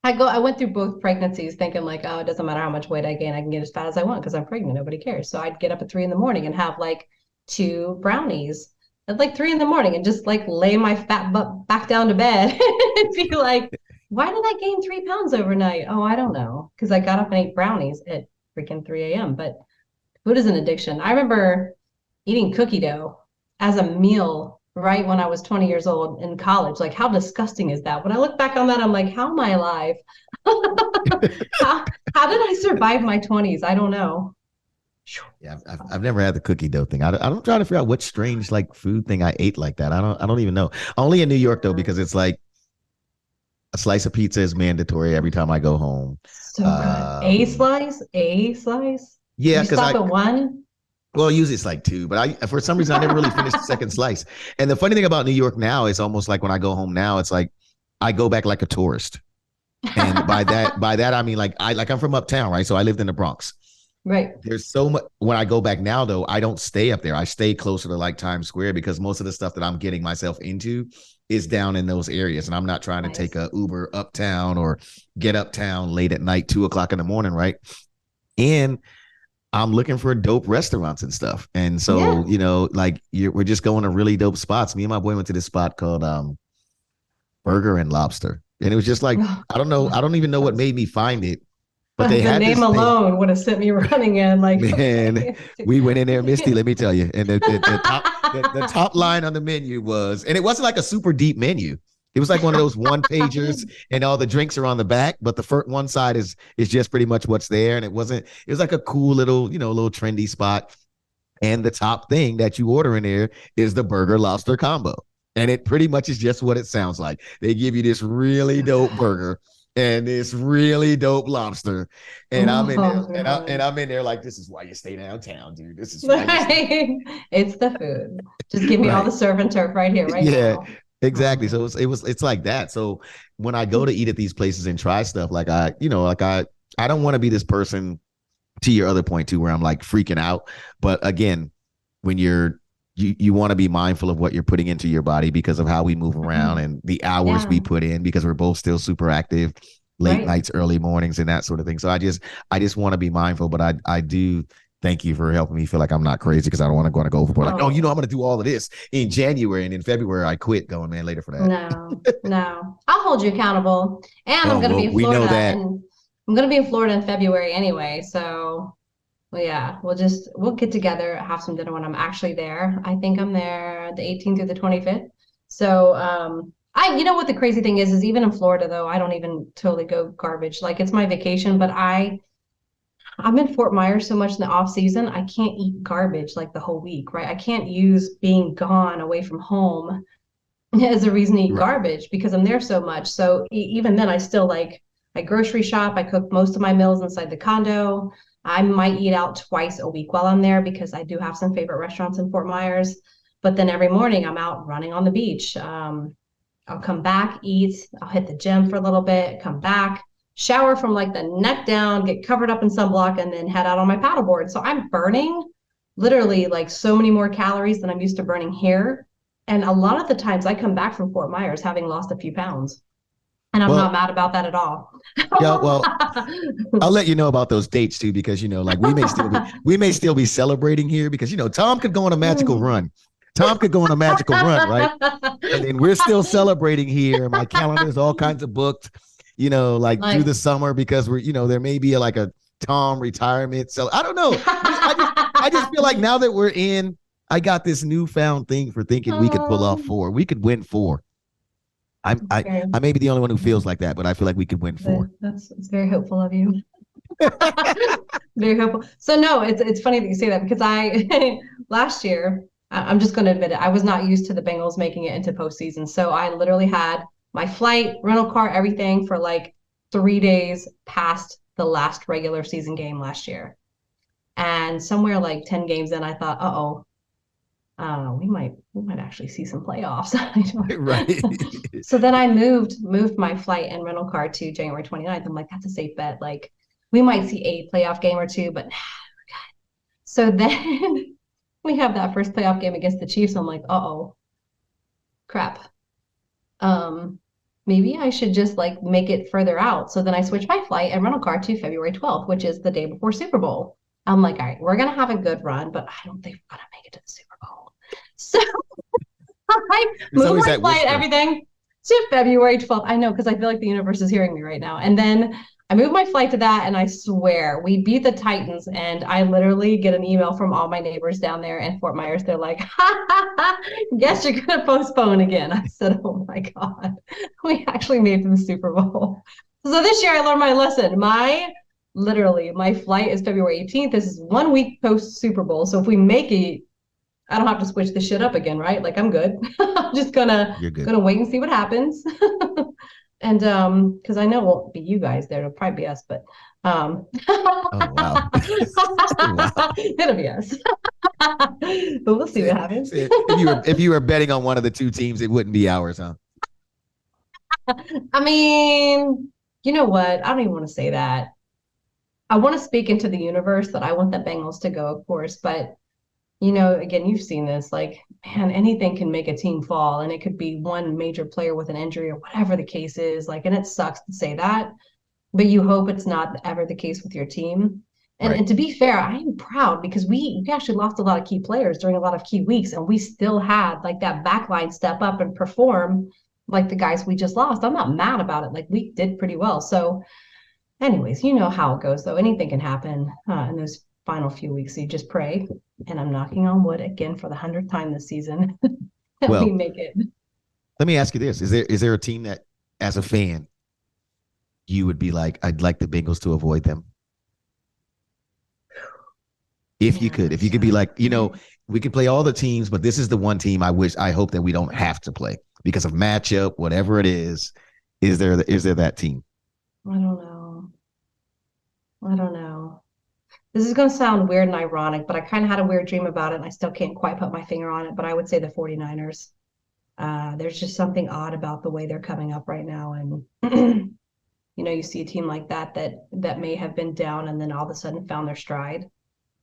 I went through both pregnancies thinking like, oh, it doesn't matter how much weight I gain, I can get as fat as I want because I'm pregnant. Nobody cares. So I'd get up at 3 a.m. and have like 2 brownies at like 3 a.m. and just like lay my fat butt back down to bed and be like, why did I gain 3 pounds overnight? Oh, I don't know. Because I got up and ate brownies at freaking 3 a.m. But food is an addiction. I remember eating cookie dough as a meal right when I was 20 years old in college. Like, how disgusting is that? When I look back on that, I'm like, how am I alive? how did I survive my 20s? I don't know. Yeah, I've never had the cookie dough thing. I'm trying to figure out what strange like food thing I ate like that. I don't even know. Only in New York though, because it's like a slice of pizza is mandatory every time I go home. So good. A slice. Yeah, because stop at one. Well, usually it's like 2, but for some reason I never really finished the second slice. And the funny thing about New York now, it's almost like when I go home now, it's like I go back like a tourist. And by that I mean like I'm from uptown, right? So I lived in the Bronx. Right. There's so much. When I go back now, though, I don't stay up there. I stay closer to like Times Square because most of the stuff that I'm getting myself into is down in those areas, and I'm not trying to take a Uber uptown or get uptown late at night, 2:00 in the morning, right? And I'm looking for dope restaurants and stuff. And so, we're just going to really dope spots. Me and my boy went to this spot called Burger and Lobster. And it was just like, I don't know. I don't even know what made me find it. But they the name alone would have sent me running in. Like, man, okay. We went in there, Misty, let me tell you. And the top line on the menu was, and it wasn't like a super deep menu. It was like one of those one pagers and all the drinks are on the back, but the first one side is just pretty much what's there. And it was like a cool little, little trendy spot. And the top thing that you order in there is the burger lobster combo. And it pretty much is just what it sounds like. They give you this really dope burger and this really dope lobster. And I'm in there and I'm in there like, this is why you stay downtown, dude. This is why it's the food. Just give me all the surf and turf right here, right now. Exactly. So it's like that. So when I go to eat at these places and try stuff, like I don't want to be this person, to your other point too, where I'm like freaking out. But again, when you want to be mindful of what you're putting into your body because of how we move around and the hours we put in, because we're both still super active, late nights, early mornings, and that sort of thing. So I just want to be mindful, but I do thank you for helping me feel like I'm not crazy, because I don't want to go overboard. Like, I'm going to do all of this in January, and in February I quit. Going, man, later for that. No, I'll hold you accountable, and I'm going to be in Florida. We know that. And I'm going to be in Florida in February anyway, so. Well, yeah, we'll get together, have some dinner when I'm actually there. I think I'm there the 18th through the 25th. So You know what the crazy thing is even in Florida though, I don't even totally go garbage. Like it's my vacation, but I'm in Fort Myers so much in the off season, I can't eat garbage like the whole week, right? I can't use being gone away from home as a reason to eat Right. garbage because I'm there so much. So even then, I still like I grocery shop. I cook most of my meals inside the condo. I might eat out twice a week while I'm there because I do have some favorite restaurants in Fort Myers. But then every morning I'm out running on the beach. I'll come back, eat, I'll hit the gym for a little bit, come back, shower from like the neck down, get covered up in sunblock, and then head out on my paddleboard. So I'm burning literally like so many more calories than I'm used to burning here. And a lot of the times I come back from Fort Myers having lost a few pounds. And I'm not Well, mad about that at all. yeah, well, I'll let you know about those dates too, because like we may still be celebrating here because Tom could go on a magical run. Tom could go on a magical run, right? And then we're still celebrating here. My calendar is all kinds of booked, like through Like the summer because there may be like a Tom retirement. So I don't know. I just feel like now that we're in, I got this newfound thing for thinking we could pull off um, 4. We could win 4. very, I may be the only one who feels like that, but I feel like we could win 4. that's it's very hopeful of you. Very hopeful. So no, it's funny that you say that because I last year, I'm just going to admit it, I was not used to the Bengals making it into postseason. So I literally had my flight, rental car, everything for like 3 days past the last regular season game last year. And somewhere like 10 games in, I thought, uh-oh, we might actually see some playoffs. Right. So then I moved my flight and rental car to January 29th. I'm like, that's a safe bet. Like we might see a playoff game or two, but so then we have that first playoff game against the Chiefs. I'm like, uh-oh, crap. Um, maybe I should just like make it further out. So then I switched my flight and rental car to February 12th, which is the day before Super Bowl. I'm like, all right, we're gonna have a good run, but I don't think we're gonna make it to the Super Bowl. So I There's moved always my that flight, whisper. everything to February 12th. I know because I feel like the universe is hearing me right now. And then I moved my flight to that, and I swear we beat the Titans. And I literally get an email from all my neighbors down there in Fort Myers. They're like, ha, ha, ha, guess you're going to postpone again. I said, oh my God, we actually made it to the Super Bowl. So this year I learned my lesson. Literally, my flight is February 18th. This is 1 week post Super Bowl. So if we make it, I don't have to switch the shit up again, right? Like I'm good. I'm just gonna You're good. gonna wait and see what happens. And because I know it won't be you guys there, it'll probably be us, but Oh wow. Wow. it'll be us. But we'll see what happens. If you were betting on one of the two teams, it wouldn't be ours, huh? I mean, you know what? I don't even want to say that. I want to speak into the universe that I want the Bengals to go, of course, but again, you've seen this, like, man, anything can make a team fall, and it could be one major player with an injury or whatever the case is. Like, and it sucks to say that, but you hope it's not ever the case with your team. And, Right. and to be fair, I am proud because we actually lost a lot of key players during a lot of key weeks, and we still had like that backline step up and perform like the guys we just lost. I'm not mad about it. Like, we did pretty well. So, anyways, you know how it goes, though. Anything can happen in those final few weeks. So you just pray, and I'm knocking on wood again for the 100th time this season that we Well, make it. let me ask you this: is there a team that, as a fan, you would be like, I'd like the Bengals to avoid them? If you Man, could, if you could be like, we could play all the teams, but this is the one team I hope that we don't have to play because of matchup, whatever it is. Is there that team? I don't know. I don't know. This is going to sound weird and ironic, but I kind of had a weird dream about it, and I still can't quite put my finger on it, but I would say the 49ers. There's just something odd about the way they're coming up right now. And, you see a team like that may have been down and then all of a sudden found their stride.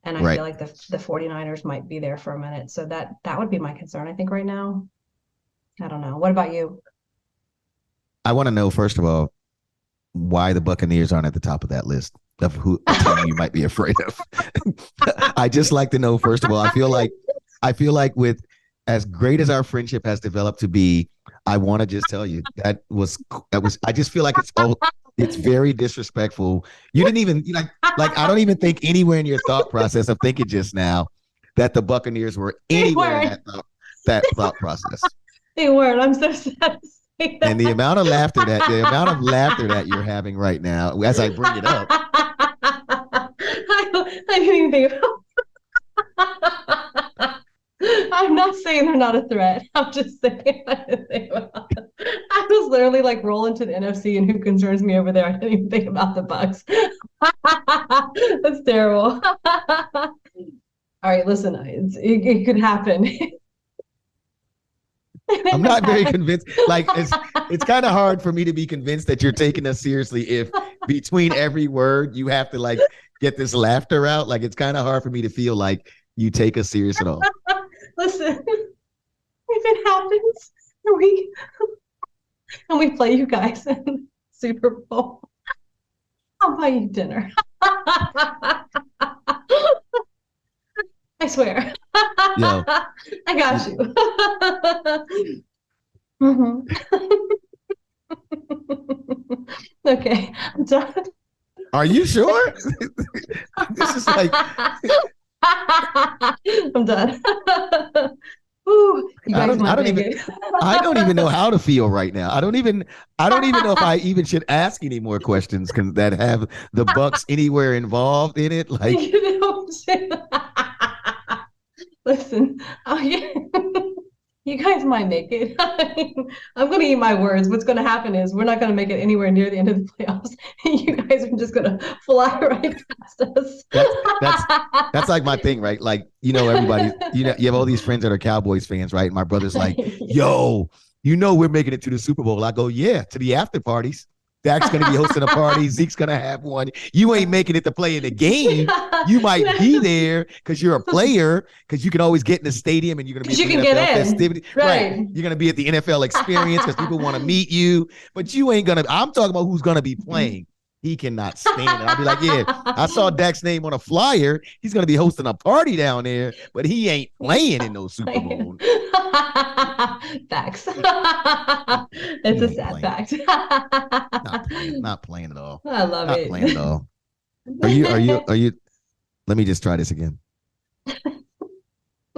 And I Right. feel like the 49ers might be there for a minute. So that would be my concern, I think, right now. I don't know. What about you? I want to know, first of all, why the Buccaneers aren't at the top of that list of who a team you might be afraid of. I just like to know, first of all, I feel like with as great as our friendship has developed to be, I want to just tell you that was I just feel like it's very disrespectful. You didn't even like I don't even think anywhere in your thought process of thinking just now that the Buccaneers were They anywhere in weren't. that thought process. They weren't. I'm so sad. And the amount of laughter that you're having right now as I bring it up. I didn't even think about. I'm not saying they're not a threat. I'm just saying I didn't think about it. I was literally like rolling to the NFC and who concerns me over there. I didn't even think about the Bucks. That's terrible. All right, listen, it could happen. I'm not very convinced. Like it's kind of hard for me to be convinced that you're taking us seriously if between every word you have to like get this laughter out. Like it's kind of hard for me to feel like you take us serious at all. Listen, if it happens we and we play you guys in Super Bowl, I'll buy you dinner. I swear. Yo, I got you. Mhm. Okay, I'm done. are you sure? This is like I'm done. Ooh, you guys might make it. I don't even know how to feel right now. I don't even know if I even should ask any more questions that have the Bucks anywhere involved in it. Like You know, listen, you guys might make it. I'm going to eat my words. What's going to happen is we're not going to make it anywhere near the end of the playoffs. You guys are just going to fly right past us. That's like my thing, right? Like, everybody, you have all these friends that are Cowboys fans, right? My brother's like, yo, we're making it to the Super Bowl. I go, yeah, to the after parties. Dak's going to be hosting a party. Zeke's going to have one. You ain't making it to play in the game. You might be there because you're a player, because you can always get in the stadium and you're going to be at the NFL festivity. Right. You're going to be at the NFL experience because people want to meet you. But you ain't going to. I'm talking about who's going to be playing. He cannot stand it. I'll be like, yeah, I saw Dak's name on a flyer. He's going to be hosting a party down there, but he ain't playing in no Super Bowl. Facts. It's a sad fact. Not playing at all. I love it. Not playing at all. Are you? Let me just try this again.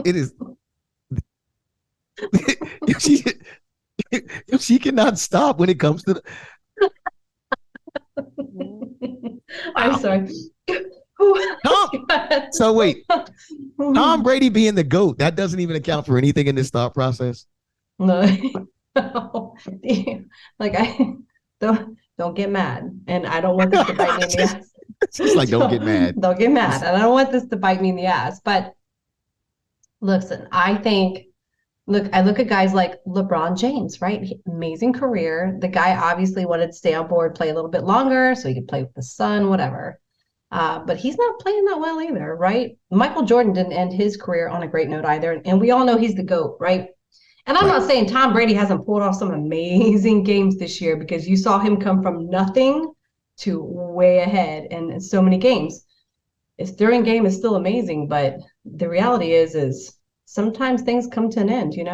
It is. She cannot stop when it comes to the. I'm sorry. So wait, Tom Brady being the GOAT, that doesn't even account for anything in this thought process. No. Like I don't get mad, and I don't want this to bite me in the ass. It's like don't get mad. Don't get mad, and I don't want this to bite me in the ass. But listen, I look at guys like LeBron James, right? Amazing career. The guy obviously wanted to stay on board, play a little bit longer so he could play with the son, whatever. But he's not playing that well either, right? Michael Jordan didn't end his career on a great note either. And we all know he's the GOAT, right? And I'm not saying Tom Brady hasn't pulled off some amazing games this year, because you saw him come from nothing to way ahead in so many games. His during game is still amazing, but the reality is sometimes things come to an end, and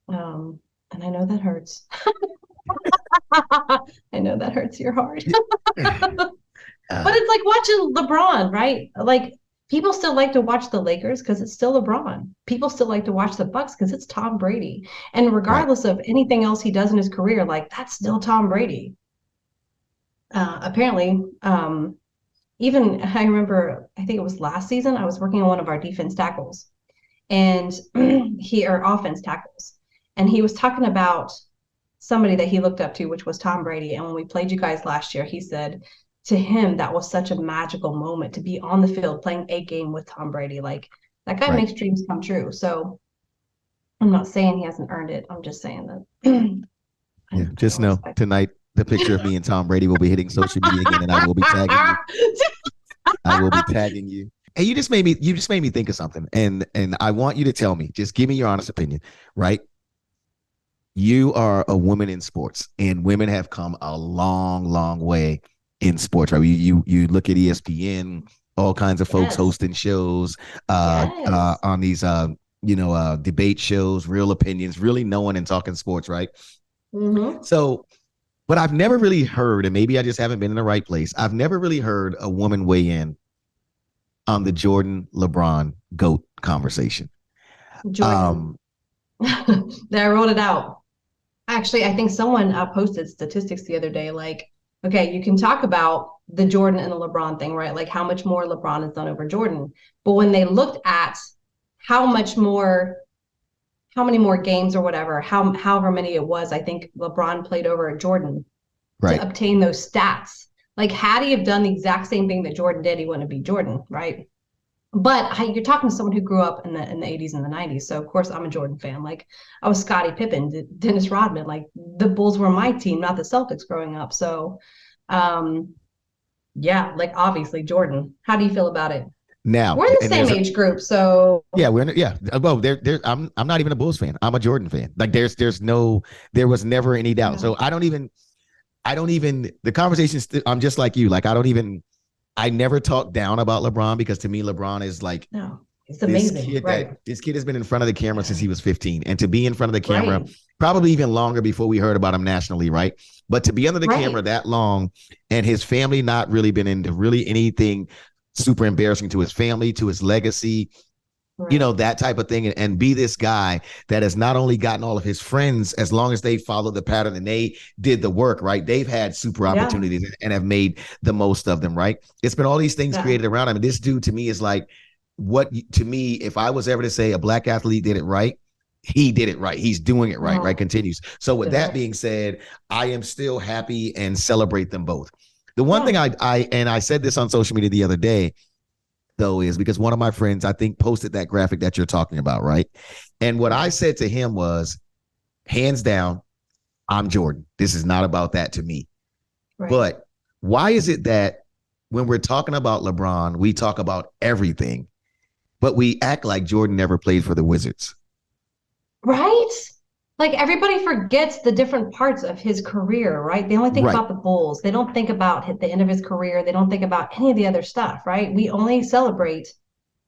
I know that hurts. I know that hurts your heart. But it's like watching LeBron, right? Like people still like to watch the Lakers because it's still LeBron. People still like to watch the Bucks because it's Tom Brady. And regardless of anything else he does in his career, like that's still Tom Brady. Apparently, even I remember, I think it was last season, I was working on one of our defense tackles and or offense tackles. And he was talking about somebody that he looked up to, which was Tom Brady. And when we played you guys last year, he said to him, that was such a magical moment to be on the field playing a game with Tom Brady. Like that guy makes dreams come true. So I'm not saying he hasn't earned it. I'm just saying that. Yeah, just know tonight the picture of me and Tom Brady will be hitting social media again, and I will be tagging you. I will be tagging you. And you just made me think of something. And I want you to tell me, just give me your honest opinion, right? You are a woman in sports, and women have come a long, long way in sports, right? You look at ESPN, all kinds of folks hosting shows on these debate shows, real opinions, really knowing and talking sports, right? Mm-hmm. So, but I've never really heard, and maybe I just haven't been in the right place, I've never really heard a woman weigh in on the Jordan LeBron GOAT conversation. Jordan. There, I wrote it out. Actually, I think someone posted statistics the other day. Like, okay, you can talk about the Jordan and the LeBron thing, right? Like how much more LeBron has done over Jordan. But when they looked at how much more, how many more games or whatever, however many it was, I think LeBron played over Jordan to Right. obtain those stats. Like, had he have done the exact same thing that Jordan did, he wouldn't be Jordan, right? But you're talking to someone who grew up in the 80s and the 90s. So of course I'm a Jordan fan. Like I was Scottie Pippen, Dennis Rodman. Like the Bulls were my team, not the Celtics growing up. So yeah, like obviously Jordan. How do you feel about it? Now, We're in the and same age group, so yeah, Well, I'm not even a Bulls fan. I'm a Jordan fan. Like there was never any doubt. yeah. So I don't even the conversation. I'm just like you. Like I never talk down about LeBron because to me, LeBron is like No, it's amazing. Right. This kid has been in front of the camera since he was 15, and to be in front of the camera Right. probably even longer before we heard about him nationally, right? But to be under the camera that long, and his family not really been into really anything super embarrassing to his family, to his legacy, you know, that type of thing, and be this guy that has not only gotten all of his friends, as long as they followed the pattern and they did the work, right? They've had super opportunities and have made the most of them, right? It's been all these things created around him. And this dude to me is like, to me, if I was ever to say a black athlete did it right, he did it right. He's doing it right, right? Continues. So with that being said, I am still happy and celebrate them both. The one thing I said this on social media the other day, though, is because one of my friends, I think, posted that graphic that you're talking about, right? And what I said to him was, hands down, I'm Jordan. This is not about that to me. Right. But why is it that when we're talking about LeBron, we talk about everything, but we act like Jordan never played for the Wizards? Right? Like everybody forgets the different parts of his career, right? They only think about the Bulls. They don't think about the end of his career. They don't think about any of the other stuff, right? We only celebrate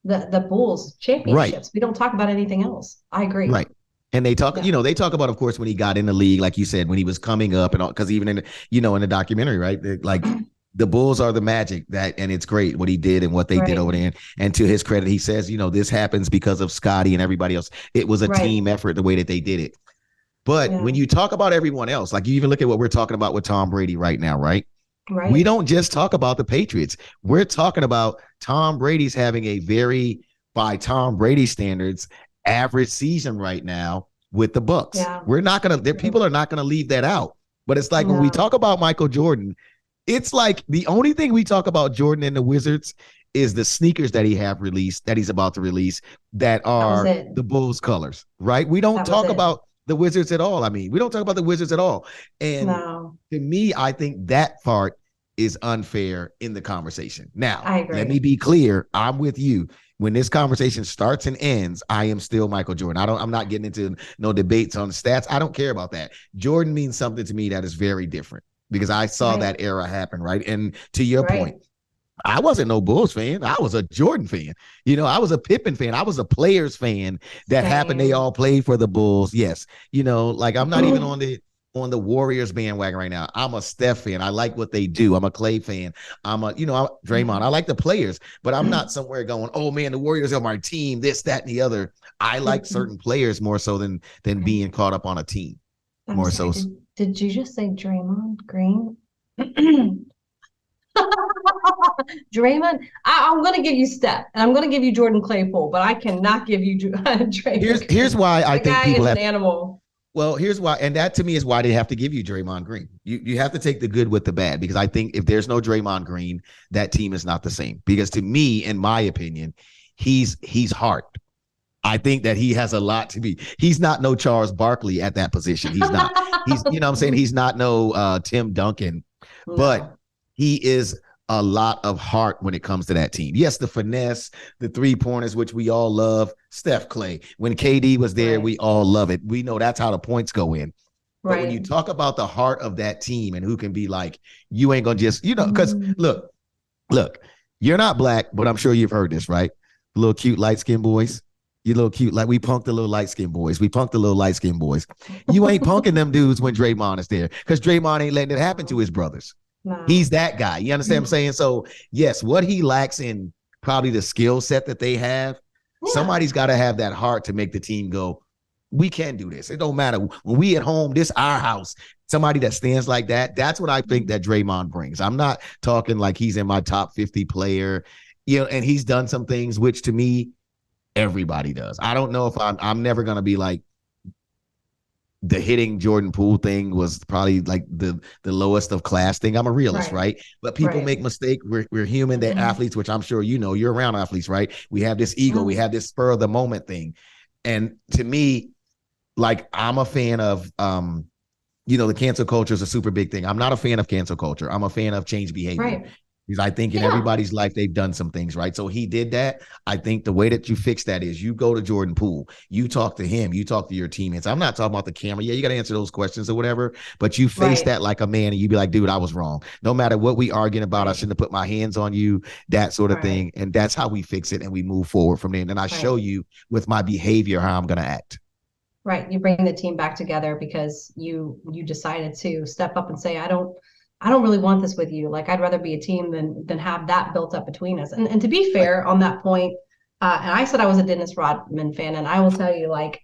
the Bulls championships. We don't talk about anything else. I agree. Right. And they talk, they talk about, of course, when he got in the league, like you said, when he was coming up and all, because even in, in the documentary, right? Like the Bulls are the magic and it's great what he did and what they did over there. And to his credit, he says, this happens because of Scottie and everybody else. It was a team effort, the way that they did it. But when you talk about everyone else, like you even look at what we're talking about with Tom Brady right now, right? We don't just talk about the Patriots. We're talking about Tom Brady's having a very, by Tom Brady standards, average season right now with the Bucks. We're not going to, people are not going to leave that out. But it's like when we talk about Michael Jordan, it's like the only thing we talk about Jordan and the Wizards is the sneakers that he's about to release that are the Bulls colors, right? We don't talk about the Wizards at all. I mean, we don't talk about the Wizards at all. And to me, I think that part is unfair in the conversation. Now, let me be clear. I'm with you. When this conversation starts and ends, I am still Michael Jordan. I'm not getting into no debates on stats. I don't care about that. Jordan means something to me that is very different because I saw that era happen, right? And to your point, I wasn't no Bulls fan. I was a Jordan fan. I was a Pippen fan. I was a players fan that happened. They all played for the Bulls. Yes. Like I'm not even on the Warriors bandwagon right now. I'm a Steph fan. I like what they do. I'm a Clay fan. I'm Draymond. I like the players, but I'm not somewhere going, oh man, the Warriors are my team, this, that, and the other. I like certain players more so than being caught up on a team. More so. Did you just say Draymond Green? Draymond, I'm going to give you Steph, and I'm going to give you Jordan Claypool, but I cannot give you Draymond. Here's why I think people have an animal. Well, here's why, and that to me is why they have to give you Draymond Green. You have to take the good with the bad because I think if there's no Draymond Green, that team is not the same. Because to me, in my opinion, he's hard. I think that he has a lot to be. He's not no Charles Barkley at that position. He's not. He's what I'm saying. He's not no Tim Duncan, but he is a lot of heart when it comes to that team. Yes, the finesse, the 3-pointers, which we all love. Steph, Clay. When KD was there, we all love it. We know that's how the points go in. But when you talk about the heart of that team and who can be like, you ain't gonna just, because look, you're not black, but I'm sure you've heard this, right? Little cute light-skinned boys. You little cute, like we punked the little light-skinned boys. We punked the little light-skinned boys. You ain't punking them dudes when Draymond is there because Draymond ain't letting it happen to his brothers. No. He's that guy. You understand what I'm saying? So, yes, what he lacks in probably the skill set that they have, somebody's got to have that heart to make the team go, we can do this. It don't matter. When we at home, this our house. Somebody that stands like that, that's what I think that Draymond brings. I'm not talking like he's in my top 50 player, and he's done some things which to me, everybody does. I don't know if I'm never gonna be like the hitting Jordan Poole thing was probably like the lowest of class thing. I'm a realist, right? But people make mistakes. We're human. They're athletes, which I'm sure you're around athletes, right? We have this ego. We have this spur of the moment thing. And to me, like I'm a fan of the cancel culture is a super big thing. I'm not a fan of cancel culture. I'm a fan of change behavior. Right. Because I think in everybody's life, they've done some things, right? So he did that. I think the way that you fix that is you go to Jordan Poole, you talk to him, you talk to your teammates. I'm not talking about the camera. Yeah, you got to answer those questions or whatever, but you face that like a man and you be like, dude, I was wrong. No matter what we arguing about, I shouldn't have put my hands on you, that sort of thing. And that's how we fix it and we move forward from there. And then I show you with my behavior how I'm going to act. Right. You bring the team back together because you decided to step up and say, I don't really want this with you. Like, I'd rather be a team than have that built up between us. And to be fair on that point, and I said I was a Dennis Rodman fan, and I will tell you, like,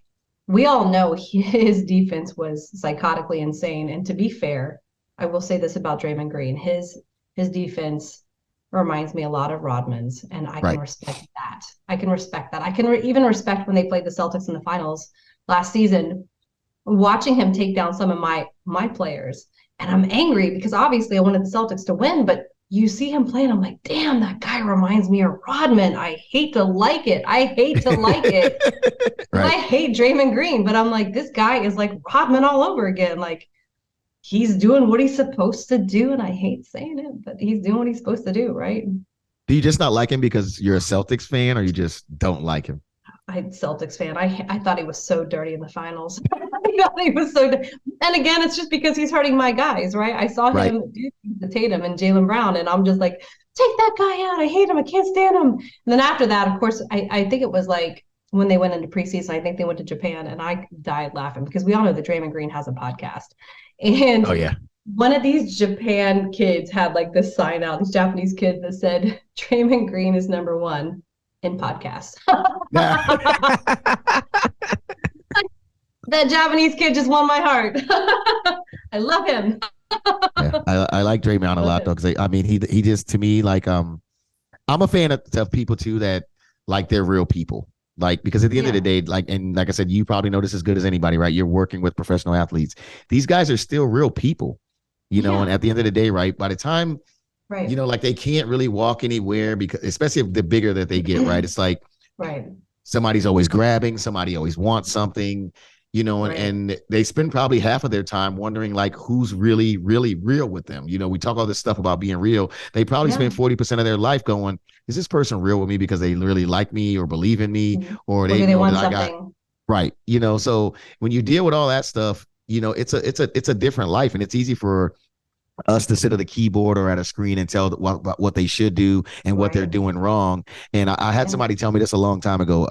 we all know his defense was psychotically insane. And to be fair, I will say this about Draymond Green. His defense reminds me a lot of Rodman's, and I can respect that. I can respect that. I can even respect when they played the Celtics in the finals last season, watching him take down some of my players. And I'm angry because obviously I wanted the Celtics to win, but you see him play and I'm like, damn, that guy reminds me of Rodman. I hate to like it. I hate I hate Draymond Green, but I'm like, this guy is like Rodman all over again. Like, he's doing what he's supposed to do. And I hate saying it, but he's doing what he's supposed to do, right? Do you just not like him because you're a Celtics fan, or you just don't like him? I'm a Celtics fan. I thought he was so dirty in the finals. I thought he was so and again, it's just because he's hurting my guys, right? I saw him do the Tatum and Jaylen Brown, and I'm just like, take that guy out. I hate him. I can't stand him. And then after that, of course, I think it was like when they went into preseason, I think they went to Japan, and I died laughing because we all know that Draymond Green has a podcast. And one of these Japan kids had like this sign out, these Japanese kids that said, Draymond Green is number one in podcasts. That Japanese kid just won my heart. I love him. I like Draymond a lot though, because I mean he just, to me, like I'm a fan of people too that like they're real people. Like, because at the end of the day, like I said, you probably know this as good as anybody, right? You're working with professional athletes. These guys are still real people, and at the end of the day, right? By the time like they can't really walk anywhere, because especially if the bigger that they get, right? It's like somebody's always grabbing, somebody always wants something, and they spend probably half of their time wondering like who's really, really real with them. We talk all this stuff about being real. They probably spend 40% of their life going, is this person real with me because they really like me or believe in me, or they know want that something. I got so when you deal with all that stuff, it's a different life, and it's easy for us to sit at a keyboard or at a screen and tell what they should do and what they're doing wrong. And I had somebody tell me this a long time ago.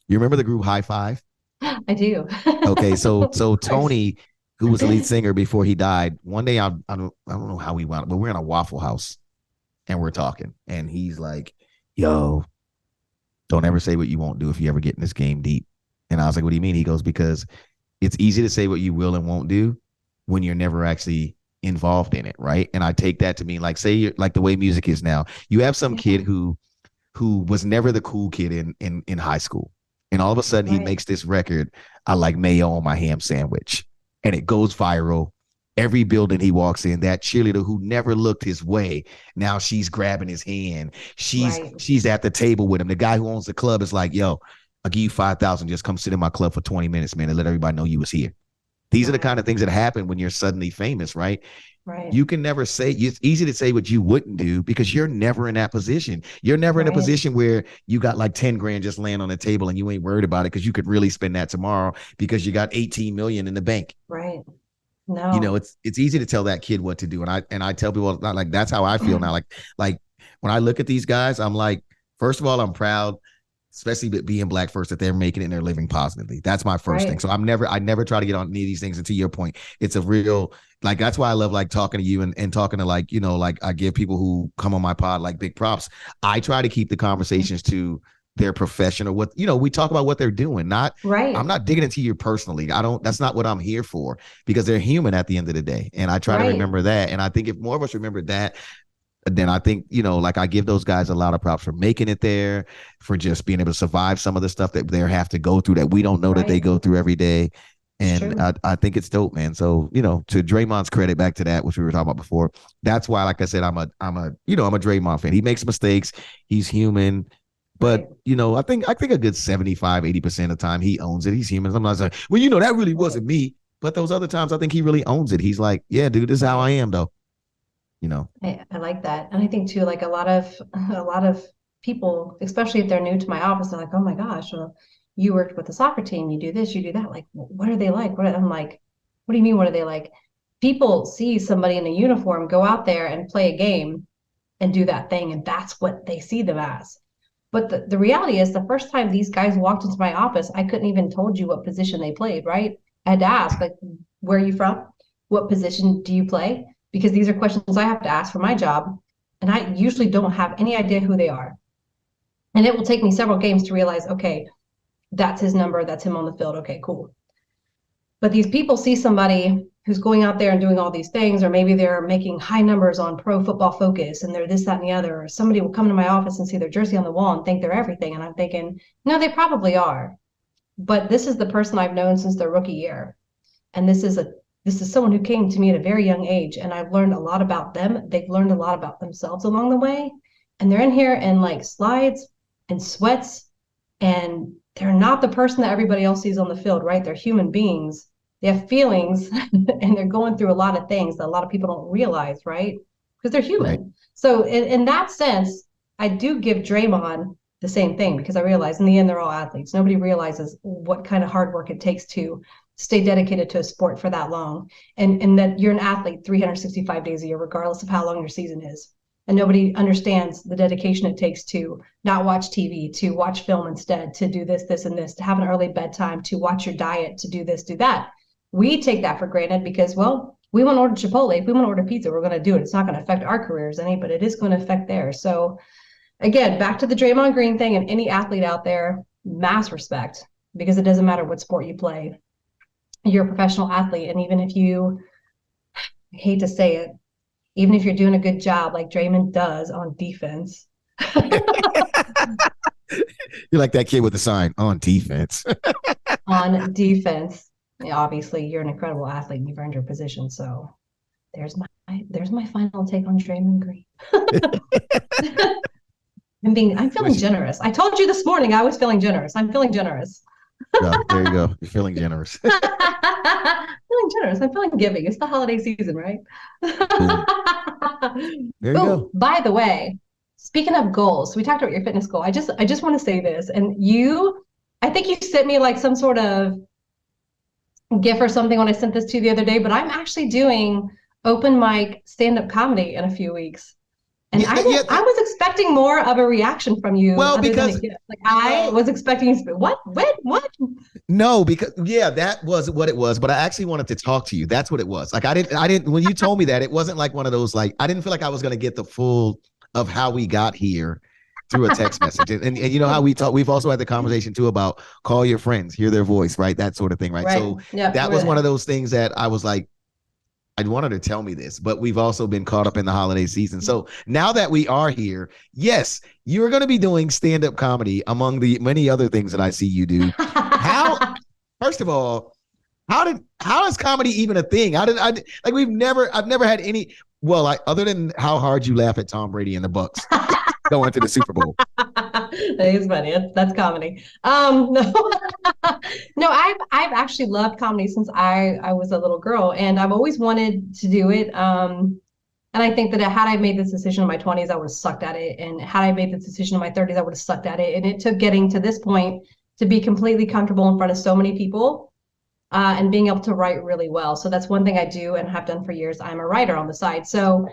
You remember the group High Five? I do. Okay, so Tony, who was the lead singer before he died, one day I don't know how we wound up, but we're in a Waffle House and we're talking, and he's like, "Yo, don't ever say what you won't do if you ever get in this game deep." And I was like, "What do you mean?" He goes, "Because it's easy to say what you will and won't do when you're never actually involved in it, right?" And I take that to mean, like, say you're like the way music is now. You have some kid who was never the cool kid in high school, and all of a sudden he makes this record, "I like mayo on my ham sandwich," and it goes viral. Every building he walks in, that cheerleader who never looked his way, now she's grabbing his hand. She's at the table with him. The guy who owns the club is like, "Yo, I'll give you 5,000. Just come sit in my club for 20 minutes, man, and let everybody know you was here." These are the kind of things that happen when you're suddenly famous, right? You can never say, it's easy to say what you wouldn't do because you're never in that position. You're never in a position where you got like 10 grand just laying on the table and you ain't worried about it because you could really spend that tomorrow because you got 18 million in the bank. Right. No. It's easy to tell that kid what to do. And I tell people, like, that's how I feel now. Like when I look at these guys, I'm like, first of all, I'm proud, especially being Black first, that they're making it and they're living positively. That's my first thing. So I never try to get on any of these things. And to your point, it's a real, like, that's why I love like talking to you and talking to like I give people who come on my pod like big props. I try to keep the conversations to their profession or what, we talk about what they're doing. I'm Right. not digging into you personally. That's not what I'm here for, because they're human at the end of the day. And I try to Right. remember that. And I think if more of us remember that, then I think, like I give those guys a lot of props for making it there, for just being able to survive some of the stuff that they have to go through that we don't know that they Right. go through every day. It's And true. I think it's dope, man. So, to Draymond's credit, back to that, which we were talking about before, that's why, like I said, I'm a Draymond fan. He makes mistakes. He's human. Right. But, I think a good 75-80% of the time he owns it. He's human. Sometimes like, well, that really Right. wasn't me. But those other times I think he really owns it. He's like, yeah, dude, this is how I Right. am, though. You know. I like that. And I think too, like a lot of people, especially if they're new to my office, they're like, oh my gosh, well, you worked with the soccer team, you do this, you do that. Like, what are they like? I'm like, what do you mean, what are they like? People see somebody in a uniform go out there and play a game and do that thing, and that's what they see them as. But the reality is the first time these guys walked into my office, I couldn't even told you what position they played, right? I had to ask, like, where are you from? What position do you play? Because these are questions I have to ask for my job. And I usually don't have any idea who they are. And it will take me several games to realize, okay, that's his number, that's him on the field. Okay, cool. But these people see somebody who's going out there and doing all these things, or maybe they're making high numbers on Pro Football Focus and they're this, that, and the other. Or somebody will come to my office and see their jersey on the wall and think they're everything. And I'm thinking, no, they probably are. But this is the person I've known since their rookie year. And this is someone who came to me at a very young age, and I've learned a lot about them. They've learned a lot about themselves along the way. And they're in here in like slides and sweats, and they're not the person that everybody else sees on the field, right? They're human beings. They have feelings and they're going through a lot of things that a lot of people don't realize, right? Because they're Right. human. So in that sense, I do give Draymond the same thing, because I realize in the end they're all athletes. Nobody realizes what kind of hard work it takes to stay dedicated to a sport for that long, and that you're an athlete 365 days a year, regardless of how long your season is. And nobody understands the dedication it takes to not watch TV, to watch film instead, to do this, this, and this, to have an early bedtime, to watch your diet, to do this, do that. We take that for granted because, well, we want to order Chipotle. If we want to order pizza, we're going to do it. It's not going to affect our careers any, but it is going to affect theirs. So again, back to the Draymond Green thing, and any athlete out there, mass respect, because it doesn't matter what sport you play. You're a professional athlete. And even if you, I hate to say it, even if you're doing a good job like Draymond does on defense, You're like that kid with the sign on defense. on defense, obviously you're an incredible athlete and you've earned your position. So there's my final take on Draymond Green. I'm feeling Which, generous. I told you this morning I was feeling generous. I'm feeling generous. well, there you go. You're feeling generous. Feeling generous. I'm feeling giving. It's the holiday season, right? Boom. There you Oh, go. by the way, speaking of goals, we talked about your fitness goal. I just want to say this, and I think you sent me like some sort of GIF or something when I sent this to you the other day, but I'm actually doing open mic stand-up comedy in a few weeks. And Yeah, yeah. I was expecting more of a reaction from you Well, other than a because GIF. Like I well, was expecting what? What? no, because yeah, that was what it was. But I actually wanted to talk to you. That's what it was. Like I didn't. When you told me that, it wasn't like one of those. Like I didn't feel like I was going to get the full of how we got here through a text message. And you know how we talk. We've also had the conversation too about call your friends, hear their voice, right? That sort of thing, right? Right. So Yep, that you were was one of there. those things that I was like, I wanted to tell me this, but we've also been caught up in the holiday season. So now that we are here, yes, you're going to be doing stand-up comedy among the many other things that I see you do. How, first of all, how is comedy even a thing? Like I've never had any, well, like other than how hard you laugh at Tom Brady and the Bucks going to the Super Bowl. That is funny. That's comedy. No, no, I've actually loved comedy since I was a little girl, and I've always wanted to do it. And I think that had I made this decision in my 20s, I would have sucked at it. And had I made this decision in my 30s, I would have sucked at it. And it took getting to this point to be completely comfortable in front of so many people, and being able to write really well. So that's one thing I do and have done for years. I'm a writer on the side. So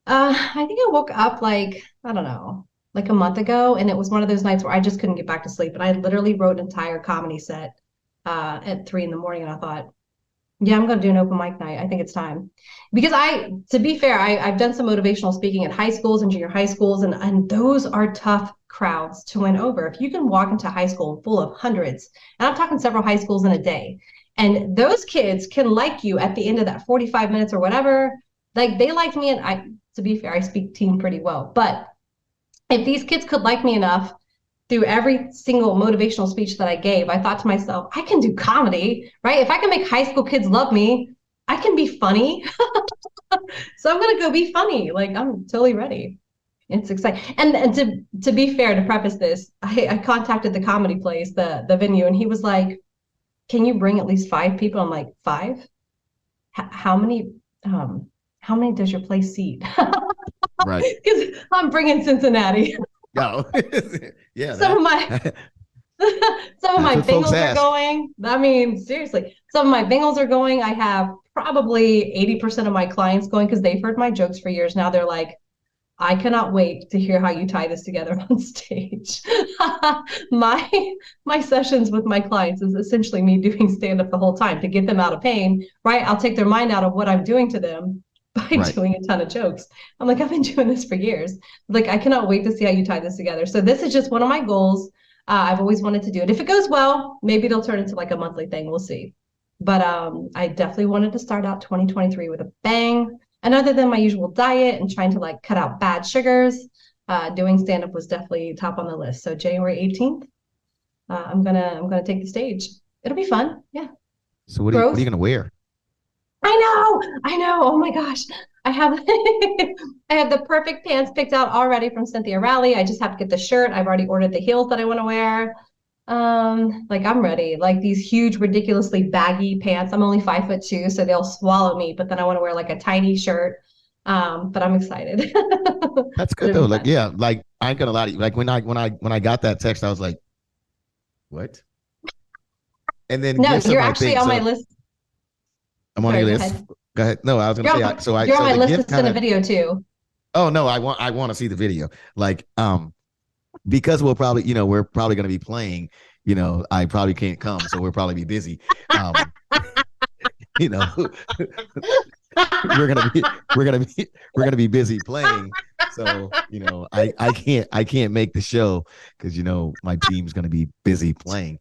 I think I woke up like, I don't know, like a month ago, and it was one of those nights where I just couldn't get back to sleep. And I literally wrote an entire comedy set at 3 in the morning, and I thought, yeah, I'm going to do an open mic night. I think it's time. Because to be fair, I've done some motivational speaking at high schools and junior high schools, and those are tough crowds to win over. If you can walk into a high school full of hundreds, and I'm talking several high schools in a day, and those kids can like you at the end of that 45 minutes or whatever, like they liked me. And to be fair, I speak teen pretty well, but if these kids could like me enough through every single motivational speech that I gave, I thought to myself, I can do comedy, right? If I can make high school kids love me, I can be funny. So I'm going to go be funny. Like, I'm totally ready. It's exciting. And to be fair, to preface this, I contacted the comedy place, the venue, and he was like, can you bring at least 5 people? I'm like, 5? How many does your place seat? Right. Because I'm bringing Cincinnati. No. Yeah. Some of my Bengals are going. I mean, seriously, some of my Bengals are going. I have probably 80% of my clients going because they've heard my jokes for years now. They're like, I cannot wait to hear how you tie this together on stage. My sessions with my clients is essentially me doing stand-up the whole time to get them out of pain, right? I'll take their mind out of what I'm doing to them by doing a ton of jokes. I'm like, I've been doing this for years. Like, I cannot wait to see how you tie this together. So this is just one of my goals. I've always wanted to do it. If it goes well, maybe it'll turn into like a monthly thing. We'll see. But I definitely wanted to start out 2023 with a bang. And other than my usual diet and trying to like cut out bad sugars, doing stand-up was definitely top on the list. So January 18th, I'm gonna take the stage. It'll be fun. Yeah. So what are you gonna wear? I know. Oh my gosh. I have I have the perfect pants picked out already from Cynthia Rowley. I just have to get the shirt. I've already ordered the heels that I want to wear. Like I'm ready. Like these huge, ridiculously baggy pants. I'm only 5'2", so they'll swallow me. But then I want to wear like a tiny shirt. But I'm excited. That's good though. Like, yeah, like I ain't gonna lie to you. Like when I got that text, I was like, what? And then no, you're actually on my list. I'm on your list. Go ahead. No, I was gonna say. You're on my list to send a video too. Oh no, I want to see the video. Like, because we're probably going to be playing. I probably can't come, so we'll probably be busy. we're gonna be busy playing. So I can't make the show because my team's gonna be busy playing.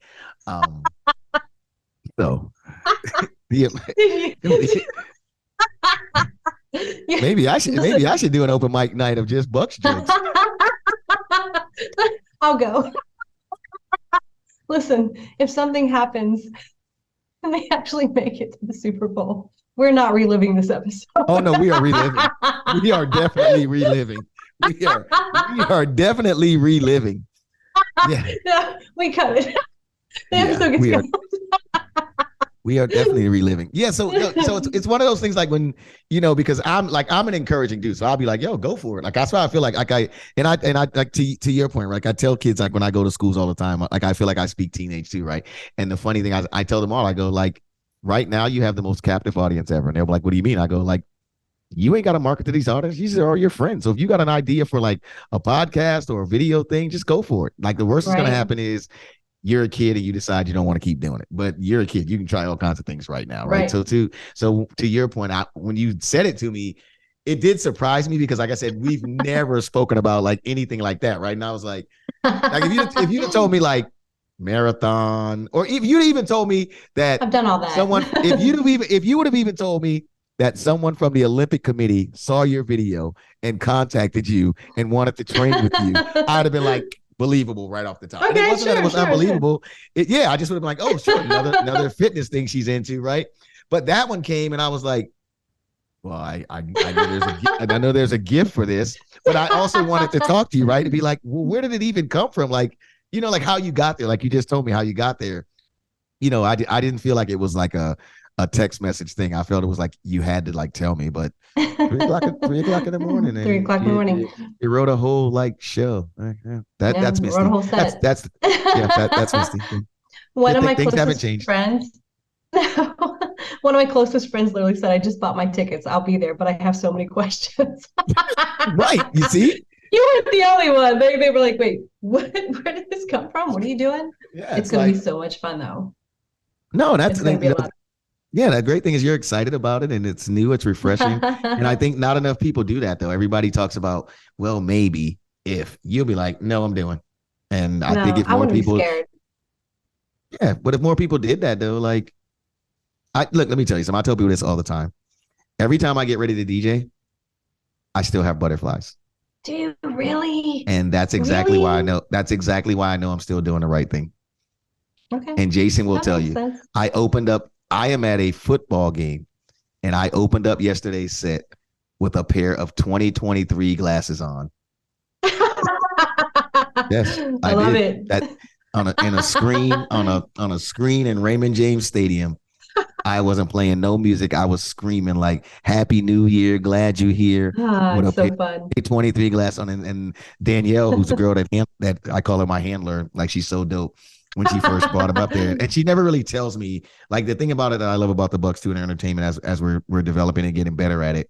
So. Maybe I should do an open mic night of just Bucks jokes. I'll go. Listen, if something happens and they actually make it to the Super Bowl, we're not reliving this episode. Oh no, we are reliving. We are definitely reliving. We are definitely reliving. Yeah. No, we cut it. The episode gets going. We are definitely reliving. Yeah. So it's one of those things like when, because I'm an encouraging dude. So I'll be like, yo, go for it. Like, that's why I feel like I like to your point, right? Like I tell kids, like when I go to schools all the time, like I feel like I speak teenage too. Right. And the funny thing, I tell them all, I go like, right now you have the most captive audience ever. And they're like, what do you mean? I go like, you ain't got to market to these artists. These are all your friends. So if you got an idea for like a podcast or a video thing, just go for it. Like the worst that's going to happen is you're a kid and you decide you don't want to keep doing it, but you're a kid. You can try all kinds of things right now. Right. So to your point, when you said it to me, it did surprise me because like I said, we've never spoken about like anything like that. Right. And I was like if you'd have told me like marathon, or if you'd even told me that I've done all that, if you would have even told me that someone from the Olympic Committee saw your video and contacted you and wanted to train with you, I'd have been like, believable right off the top. Okay, it wasn't that it was unbelievable. Sure. I just would have been like, oh, sure, another fitness thing she's into, right? But that one came, and I was like, well, I know there's a gift for this, but I also wanted to talk to you, right? To be like, well, where did it even come from? Like, like how you got there. Like you just told me how you got there. I didn't feel like it was like a text message thing. I felt it was like you had to like tell me, but 3:00 in the morning. 3:00 in the morning. You wrote a whole like show. That's Misty. Wrote a whole set. That's Misty. One of my closest friends. One of my closest friends literally said, "I just bought my tickets. I'll be there, but I have so many questions." Right. You see? You weren't the only one. They were like, "Wait, what? Where did this come from? What are you doing?" Yeah, it's gonna be so much fun though. No, that's gonna be a lot. Yeah, the great thing is you're excited about it and it's new, it's refreshing. And I think not enough people do that though. Everybody talks about, well, maybe if you'll be like, no, I'm doing. And I think No, if I more wouldn't be people, scared. yeah, but if more people did that though, like I look, let me tell you something. I tell people this all the time. Every time I get ready to DJ, I still have butterflies. Dude, really? And that's exactly why I Really? know I'm still doing the right thing. Okay. And Jason will That tell makes you, sense. I am at a football game and I opened up yesterday's set with a pair of 2023 glasses on. Yes, I I love did it. that in a screen on a screen in Raymond James Stadium. I wasn't playing no music. I was screaming like "Happy New Year, glad you're here" with It's a so fun. 23 glass on, and Danielle, who's a girl that I call her my handler, like she's so dope. When she first brought him up there, and she never really tells me like the thing about it that I love about the Bucks too and entertainment as we're developing and getting better at it.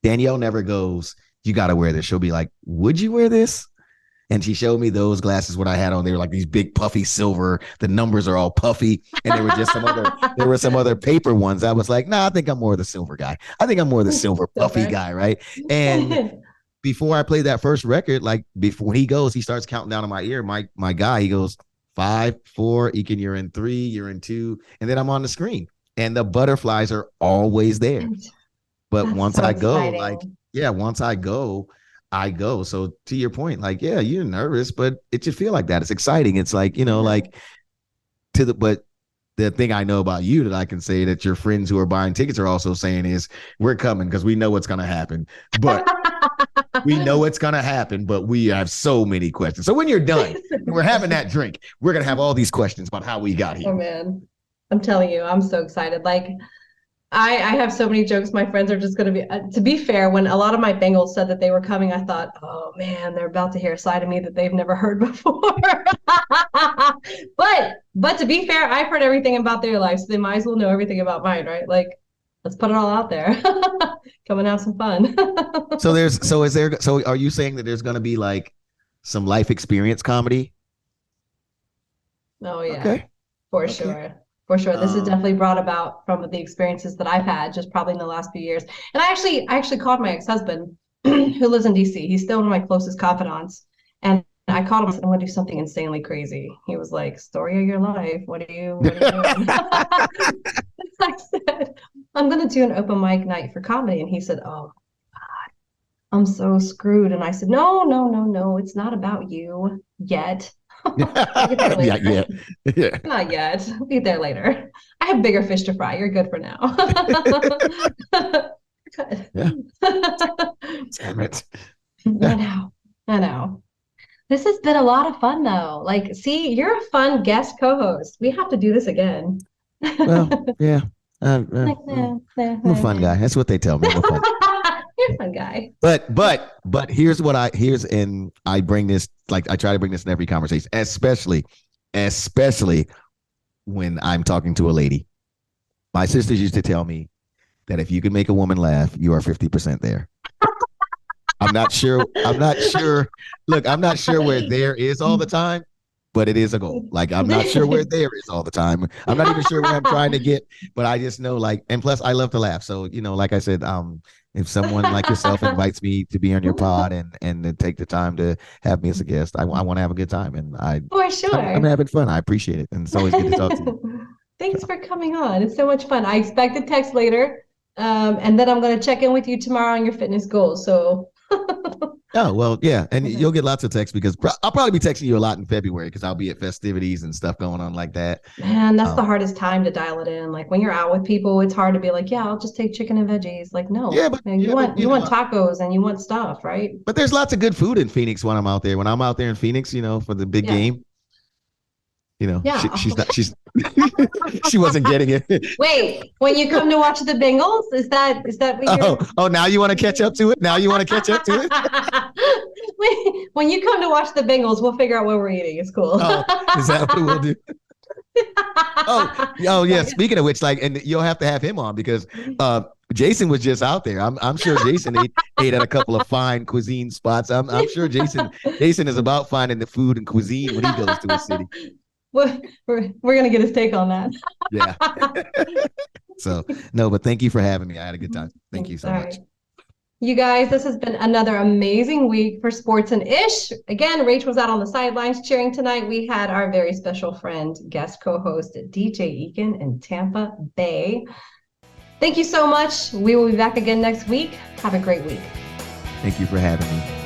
Danielle never goes, "You got to wear this." She'll be like, "Would you wear this?" And she showed me those glasses what I had on. They were like these big puffy silver. The numbers are all puffy, and there were some other paper ones. I was like, nah, I think I'm more the silver guy. I think I'm more the silver puffy Silver. guy, right? And before I played that first record, like before he goes, he starts counting down in my ear. My guy, he goes 5, 4, Ekin, you're in 3, you're in 2, and then I'm on the screen, and the butterflies are always there. But That's once so I go, like, exciting. yeah, once I go. So to your point, like, yeah, you're nervous, but it should feel like that. It's exciting. It's like, Yeah. like but the thing I know about you that I can say that your friends who are buying tickets are also saying is we're coming because we know what's going to happen. But we know it's going to happen, but we have so many questions. So when you're done and we're having that drink, we're going to have all these questions about how we got Oh here. man, I'm telling you, I'm so excited. Like I have so many jokes. My friends are just going to be, to be fair, when a lot of my Bengals said that they were coming, I thought, oh man, they're about to hear a side of me that they've never heard before. but to be fair, I've heard everything about their life, so they might as well know everything about mine, right? Like, let's put it all out there. Come and have some fun. So are you saying that there's going to be like some life experience comedy? Oh yeah, Okay. for Okay. sure. For sure. This is Um, definitely brought about from the experiences that I've had just probably in the last few years. And I actually called my ex-husband who lives in DC. He's still one of my closest confidants. And I called him and said, I'm gonna do something insanely crazy. He was like, story of your life. What are you doing? I said, I'm gonna do an open mic night for comedy. And he said, oh, I'm so screwed. And I said, no, no, no, no, it's not about you yet. We'll get there yeah, later. yeah, yeah. Not yet. We'll get there later. I have bigger fish to fry. You're good for now. Good. Yeah. Damn it. I know. I know. This has been a lot of fun though. Like, see, you're a fun guest co-host. We have to do this again. Well, yeah. Like, nah, nah, I'm a nah, fun nah. guy. That's what they tell me. I'm a fun. You're a fun guy. But here's and I bring this like I try to bring this in every conversation, especially when I'm talking to a lady. My sisters used to tell me that if you can make a woman laugh, you are 50% there. I'm not sure. I'm not sure. Look, I'm not sure where there is all the time, but it is a goal. Like I'm not sure where there is all the time. I'm not even sure where I'm trying to get, but I just know like, and plus I love to laugh. So, like I said, if someone like yourself invites me to be on your pod and to take the time to have me as a guest, I want to have a good time. And For I'm sure. having fun. I appreciate it. And it's always good to talk to you. Thanks So, for coming on. It's so much fun. I expect a text later. And then I'm going to check in with you tomorrow on your fitness goals. So, oh, well, yeah. And okay. you'll get lots of texts because I'll probably be texting you a lot in February because I'll be at festivities and stuff going on like that. Man, that's the Um, hardest time to dial it in. Like when you're out with people, it's hard to be like, yeah, I'll just take chicken and veggies. Like, no, man, you yeah, but want tacos and you want stuff, right? but there's lots of good food in Phoenix when I'm out there. When I'm out there in Phoenix, for the big Yeah. game, Yeah. she's not she wasn't getting it. Wait, when you come to watch the Bengals, is that what you're Oh, now you want to catch up to it? Now you want to catch up to it? when you come to watch the Bengals, we'll figure out what we're eating. It's cool. Oh, is that what we'll do? Oh yeah. Speaking of which, like, and you'll have to have him on because Jason was just out there. I'm sure Jason ate at a couple of fine cuisine spots. I'm sure Jason is about finding the food and cuisine when he goes to a city. We're gonna get his take on that. Yeah. So no, but thank you for having me. I had a good time. Thank you so All much. right. You guys, this has been another amazing week for Sports and Ish. Again, Rach was out on the sidelines cheering tonight. We had our very special friend, guest co-host DJ Ekin in Tampa Bay. Thank you so much. We will be back again next week. Have a great week. Thank you for having me.